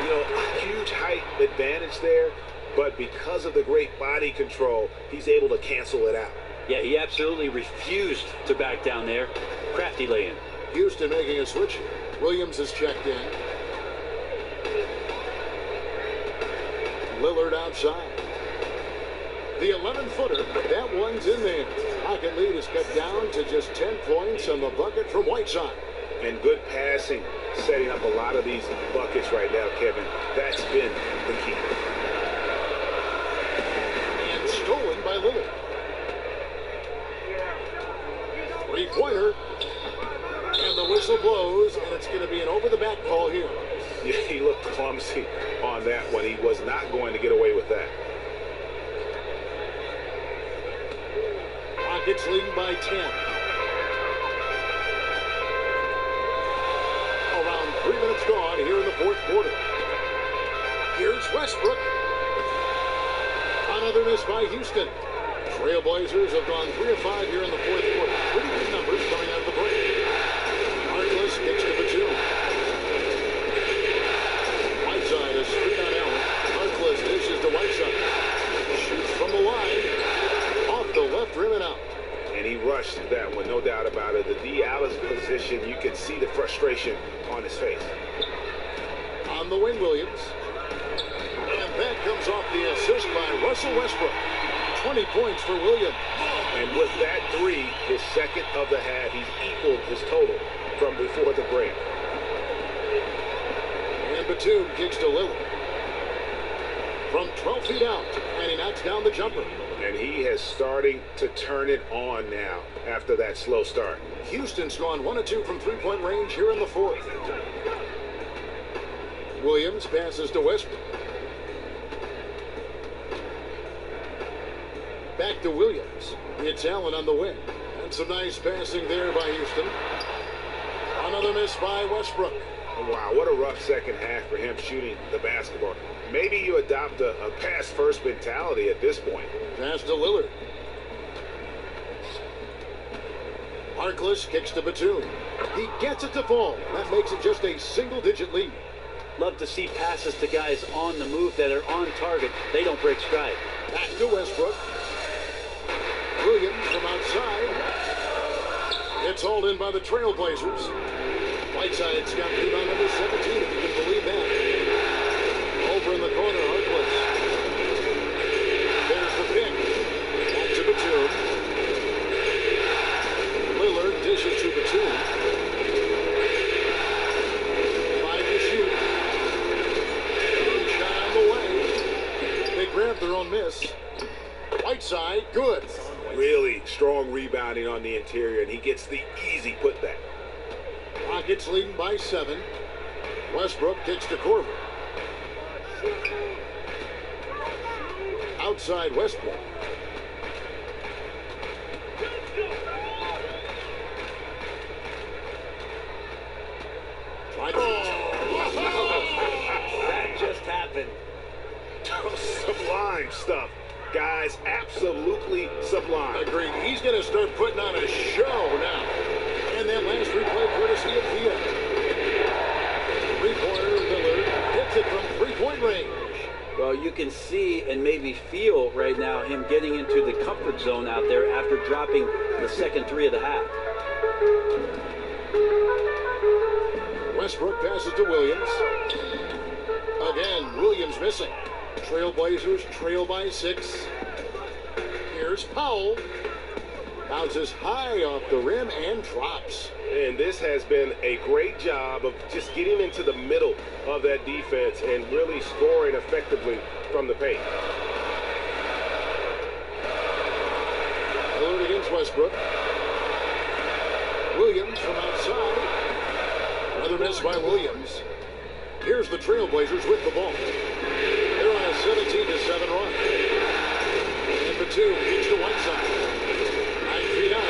You know, huge height advantage there, but because of the great body control, he's able to cancel it out. Yeah, he absolutely refused to back down there. Crafty lay-in. Houston making a switch here. Williams is checked in. Lillard outside. The 11-footer, that one's in there. Pocket lead is cut down to just 10 points on the bucket from Whiteside. And good passing, setting up a lot of these buckets right now, Kevin. That's been the key. And stolen by Lillard. Three-pointer. And the whistle blows, and it's going to be an over-the-back call here. Yeah, he looked clumsy on that one. He was not going to get away with that. Rockets leading by 10. Around 3 minutes gone here in the fourth quarter. Here's Westbrook. Another miss by Houston. Trailblazers have gone 3 of 5 here in the fourth quarter. Pretty good numbers coming out of the break. Harkless kicks to Batum. Whiteside is straight on Allen. Harkless dishes to Whiteside. Shoots from the line. Off the left rim and out. And he rushed that one, no doubt about it. The D. Alice position, you can see the frustration on his face. On the wing, Williams. And that comes off the assist by Russell Westbrook. 20 points for Williams. And with that three, his second of the half, he's equaled his total from before the break. And Batum kicks to Lillard. From 12 feet out, and he knocks down the jumper. And he is starting to turn it on now after that slow start. Houston's gone 1 of 2 from three-point range here in the fourth. Williams passes to Westbrook. Back to Williams. It's Allen on the wing. And some nice passing there by Houston. Another miss by Westbrook. Wow, what a rough second half for him shooting the basketball. Maybe you adopt a pass-first mentality at this point. Pass to Lillard. Harkless kicks to Batum. He gets it to fall. That makes it just a single-digit lead. Love to see passes to guys on the move that are on target. They don't break stride. Back to Westbrook. Williams from outside. It's hauled in by the Trailblazers. Whiteside's got rebound number 17, if you can believe that. Over in the corner, Harkless. There's the pick. Back to Batum. Lillard dishes to Batum. 5 to shoot. Shot on the way. They grab their own miss. Whiteside, good. Really strong rebounding on the interior, and he gets the easy putback. Rockets leading by 7. Westbrook kicks to Korver. Outside Westbrook. That just happened. Sublime stuff, guys. Absolutely sublime. Agreed. He's going to start putting on a show now. And that last replay courtesy of Pia. Three-pointer, Lillard hits it from three-point range. Well, you can see and maybe feel right now him getting into the comfort zone out there after dropping the second three of the half. Westbrook passes to Williams. Again, Williams missing. Trailblazers trail by 6. Here's Powell. Bounces high off the rim and drops. And this has been a great job of just getting into the middle of that defense and really scoring effectively from the paint. Lillard against Westbrook. Williams from outside. Another miss by Williams. Here's the Trailblazers with the ball. They're on a 17-7 run. And Batum kicks to Whiteside. 9 feet out.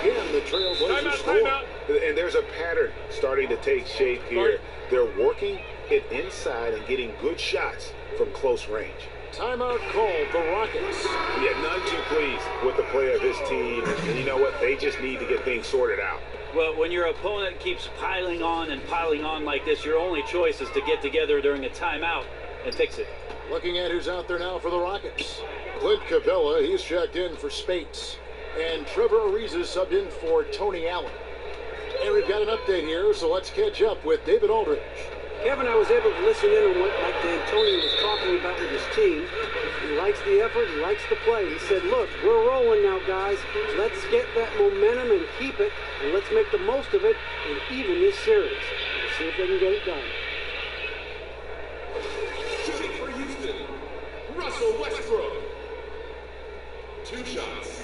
Again, the Trailblazers score. And there's a pattern starting to take shape here. They're working it inside and getting good shots from close range. Timeout called, the Rockets. Yeah, none too pleased with the play of his team. And you know what? They just need to get things sorted out. Well, when your opponent keeps piling on like this, your only choice is to get together during a timeout and fix it. Looking at who's out there now for the Rockets. Clint Capella, he's checked in for Spates. And Trevor Ariza subbed in for Tony Allen. And we've got an update here, so let's catch up with David Aldridge. Kevin, I was able to listen in on what D'Antoni was talking about with his team. He likes the effort, he likes the play. He said, look, we're rolling now, guys. Let's get that momentum and keep it, and let's make the most of it and even this series. We'll see if they can get it done. Shooting for Houston, Russell Westbrook. 2 shots.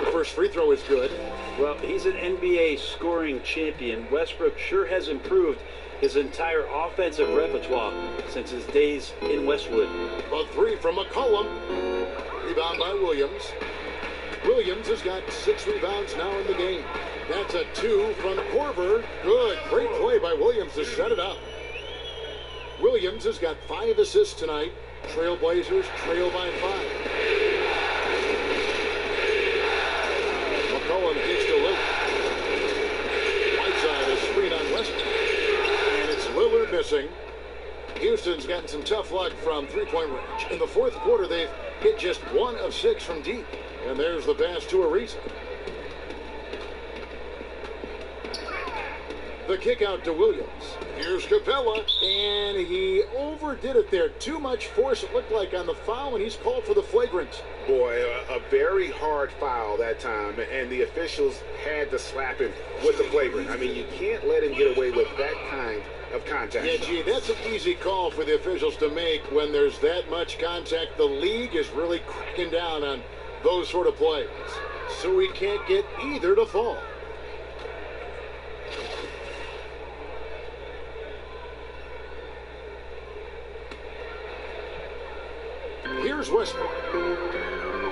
The first free throw is good. Well, he's an NBA scoring champion. Westbrook sure has improved his entire offensive repertoire since his days in Westwood. A 3 from McCollum. Rebound by Williams. Williams has got 6 rebounds now in the game. That's a 2 from Korver. Good. Great play by Williams to set it up. Williams has got 5 assists tonight. Trailblazers trail by 5. McCollum kicks to Lillard. Whiteside, a screen on Westbrook. And it's Lillard missing. Houston's gotten some tough luck from three-point range. In the fourth quarter, they've hit just 1 of 6 from deep. And there's the pass to Ariza. The kick out to Williams. Here's Capella, and he overdid it there. Too much force, it looked like, on the foul, and he's called for the flagrant. Boy, a very hard foul that time, and the officials had to slap him with the flagrant. I mean, you can't let him get away with that kind of contact. Yeah, gee, that's an easy call for the officials to make when there's that much contact. The league is really cracking down on those sort of plays. So we can't get either to fall. Here's Westbrook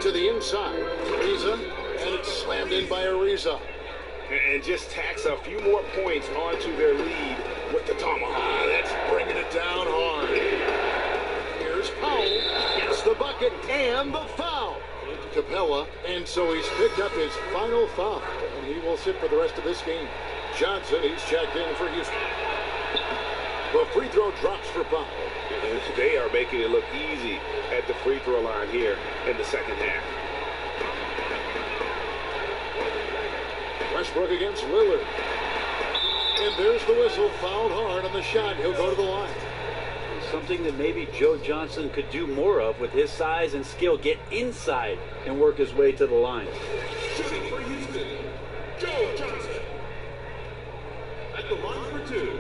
to the inside. Ariza, and it's slammed in by Ariza. And just tacks a few more points onto their lead with the tomahawk. That's bringing it down hard. Here's Powell. Gets the bucket and the foul. Capella, and so he's picked up his final foul. And he will sit for the rest of this game. Johnson, he's checked in for Houston. The free throw drops for Powell. They are making it look easy at the free throw line here in the second half. Westbrook against Lillard. And there's the whistle, fouled hard on the shot. He'll go to the line. Something that maybe Joe Johnson could do more of with his size and skill. Get inside and work his way to the line. Shooting for Houston, Joe Johnson. At the line for 2.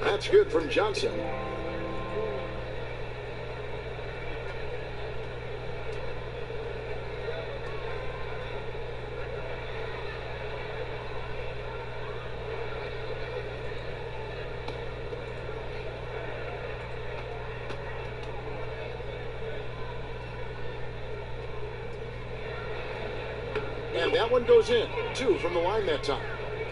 That's good from Johnson. And that one goes in. 2 from the line that time.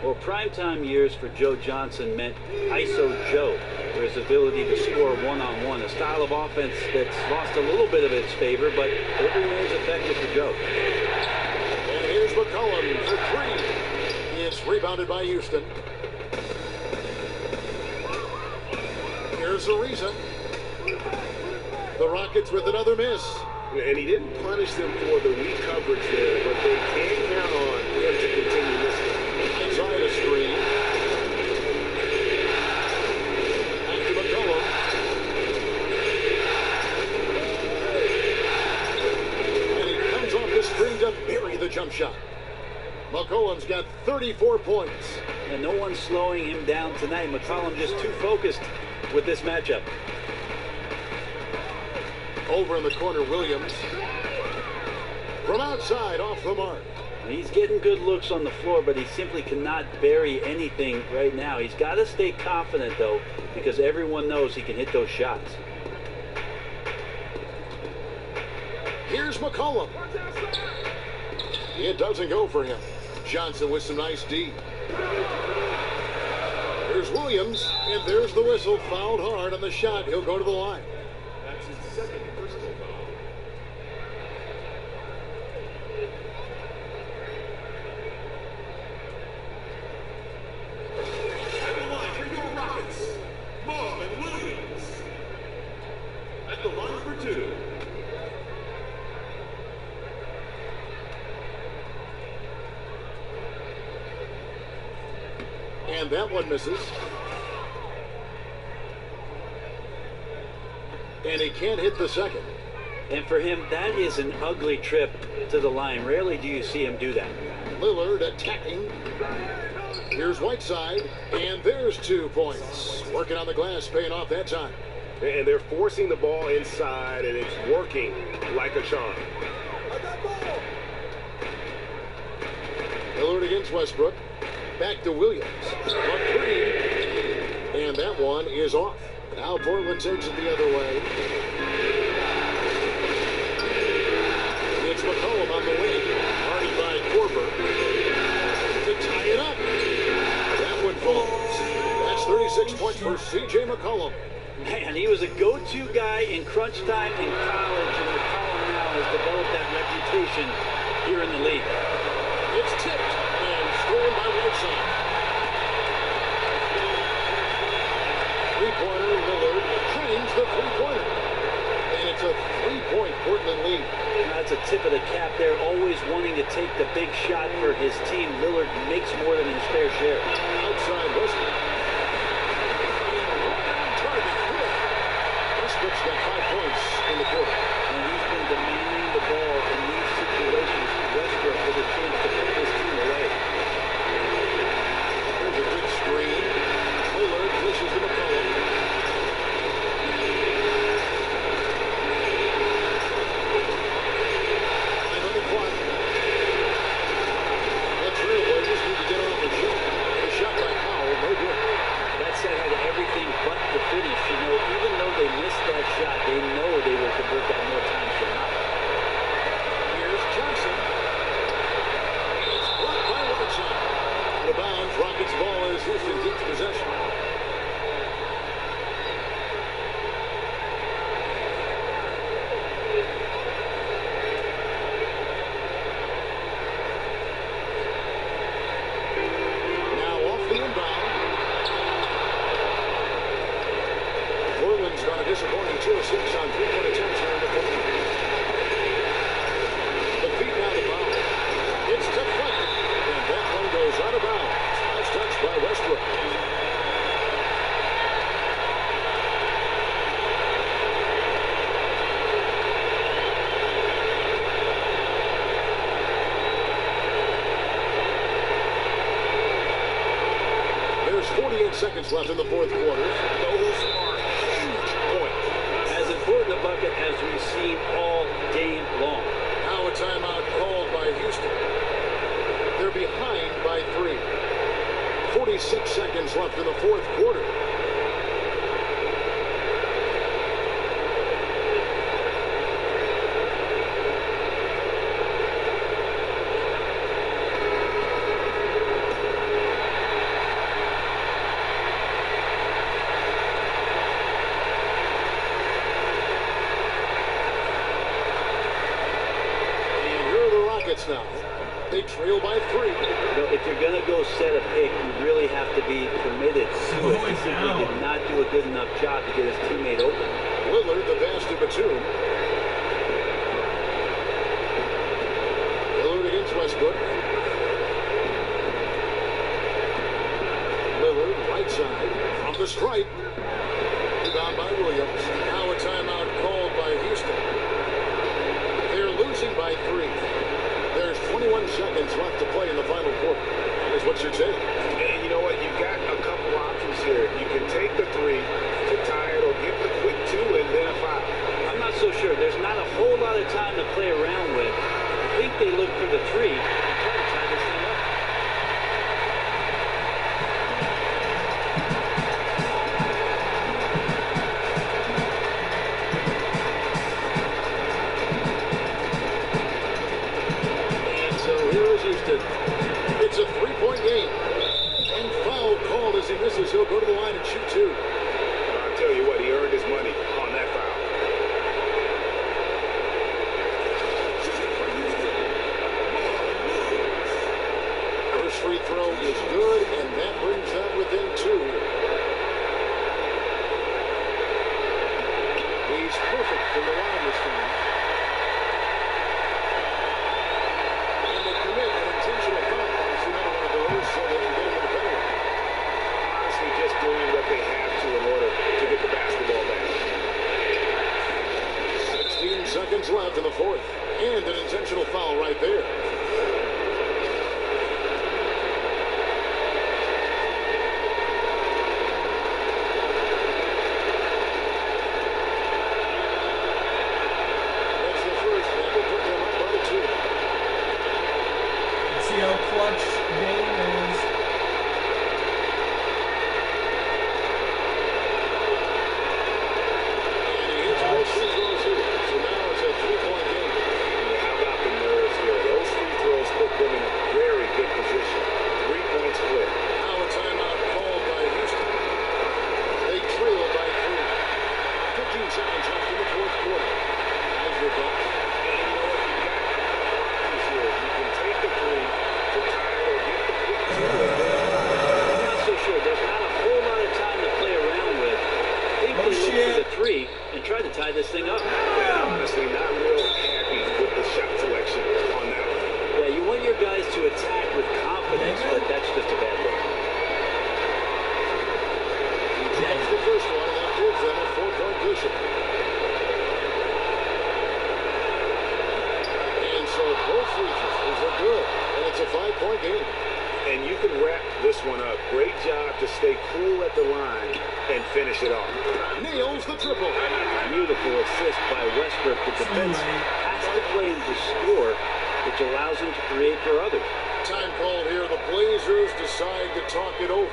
Well, primetime years for Joe Johnson meant ISO Joe, or his ability to score one-on-one, a style of offense that's lost a little bit of its favor, but it remains effective for Joe. And here's McCollum for 3. It's rebounded by Houston. Here's Ariza. The Rockets with another miss. And he didn't punish them for the weak coverage there, but they can count on him to continue this. Inside a screen. Back to McCollum. And he comes off the screen to bury the jump shot. McCollum's got 34 points. And no one's slowing him down tonight. McCollum just too focused with this matchup. Over in the corner, Williams. From outside, off the mark. He's getting good looks on the floor, but he simply cannot bury anything right now. He's got to stay confident, though, because everyone knows he can hit those shots. Here's McCollum. It doesn't go for him. Johnson with some nice D. Here's Williams, and there's the whistle. Fouled hard on the shot. He'll go to the line. That's his second personal foul. At the line for your Rockets, Marvin Williams. At the line for two. And that one misses. And he can't hit the second. And for him, that is an ugly trip to the line. Rarely do you see him do that. Lillard attacking. Here's Whiteside, and there's 2 points. Working on the glass, paying off that time. And they're forcing the ball inside, and it's working like a charm. Lillard against Westbrook. Back to Williams. On 3. And that one is off. Now Portland takes it the other way. It's McCollum on the wing. Guarded by Korver. To tie it up. That one falls. That's 36 points for C.J. McCollum. Man, he was a go-to guy in crunch time in college, and McCollum now has developed that reputation here in the league. It's tipped and stolen by Whiteside. Three-pointer, Lillard trains the three-pointer. And it's a 3-point Portland lead. That's a tip of the cap there, always wanting to take the big shot for his team. Lillard makes more than his fair share. Outside Westbrook. And right on target. Good. Westbrook's got 5 points in the quarter. And he's been demanding the ball in these situations. Westbrook with a chance to put his team away. There's a good screen. Lillard pushes to McCollum. Time on the clock. The Trailblazers need to get off the shot. The shot by Powell, no good. That set had everything but the finish. You know, even though they missed that shot, they know they will convert that more times than not. Here's Johnson. It's blocked by Whiteside. The bounds, Rockets ball as Houston keeps possession. Now off the inbound. Portland's got a disappointing 2 of 6 on 3-point attempts here in the quarter. The feet now the foul. It's deflected, and that one goes out of bounds. Nice touch by Westbrook. There's 48 seconds left in the fourth quarter. Those are huge points. As important a bucket as we've seen all game long. Now a timeout called by Houston. They're behind by 3. 46 seconds left in the fourth quarter. And here are the Rockets now. They trail by 3. You know, if you're going to go set a pick, you really have to be committed to it. He simply did not do a good enough job to get his teammate open. Lillard, the pass to Batum. Lillard against Westbrook. Lillard, right side, from the stripe. Rebound by Williams. Now a timeout called by Houston. They're losing by 3. There's 21 seconds left to play in the final quarter. Here's what you're saying. And you know what? You've got a couple options here. You can take the 3 to tie it or give the quick 2 and then a foul. I'm not so sure. There's not a whole lot of time to play around with. I think they look for the 3 and try to he'll go to the line and shoot two. And I'll tell you what, he earned his money on that foul. First free throw is good, and that brings that within two. He's perfect from the line this time. And they commit an intentional foul. It's another one of those, so they can get him with a penalty. Honestly, just doing what they have to in order to get the basketball back. 16 seconds left in the fourth. And an intentional foul right there. That's the first. That will put them up by two. See how clutch game is. And he hits both free throws here. So now it's a 3-point game. Yeah, how about the nerves here? Those free throws put them in a very good position. 3 points split. Now a timeout called by Houston. They trail by 3. 15 seconds left in the fourth quarter. As your thoughts? And you know what? You got options here. You can take the three to tie or get the quick two. I'm not so sure. There's not a whole lot of time to play around with. I think they look for the three and try to tie this thing up. And honestly, not real happy with the shot selection on that one. Yeah, you want your guys to attack with confidence, but that's just a bad look. That's the first one, and that gives them a 4-point cushion. And so both free throws are good, and it's a 5-point game. And you can wrap this one up. Great job to stay cool at the line and finish it off. Nails the triple. Beautiful assist by Westbrook. The defense has to play him to score, which allows him to create for others. Time called here. The Blazers decide to talk it over.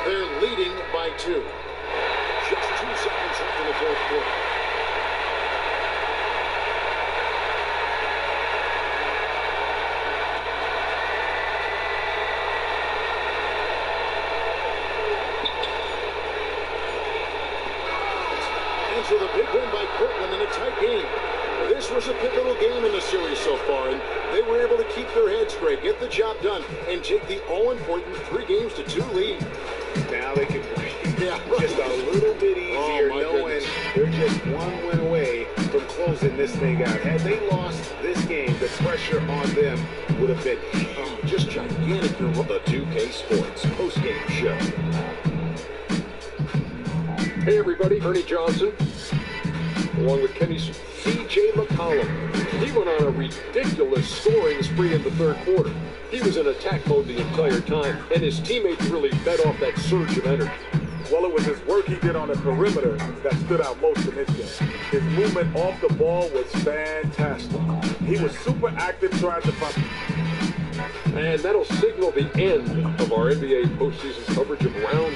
They're leading by 2. Just 2 seconds left in the fourth quarter. And so the big win by Portland in a tight game. This was a pivotal game in the series so far, and they were able to keep their heads straight, get the job done, and take the all-important 3-2 lead. Now they can breathe Yeah, right. just a little bit easier, my knowing goodness. they're just one win away from closing this thing out. Had they lost this game, the pressure on them would have been huge. Just gigantic. The 2K Sports postgame show. Hey everybody, Ernie Johnson, along with Kenny C.J. McCollum. He went on a ridiculous scoring spree in the third quarter. He was in attack mode the entire time, and his teammates really fed off that surge of energy. Well, it was his work he did on the perimeter that stood out most in this game. His movement off the ball was fantastic. He was super active trying to find. And that'll signal the end of our NBA postseason coverage of round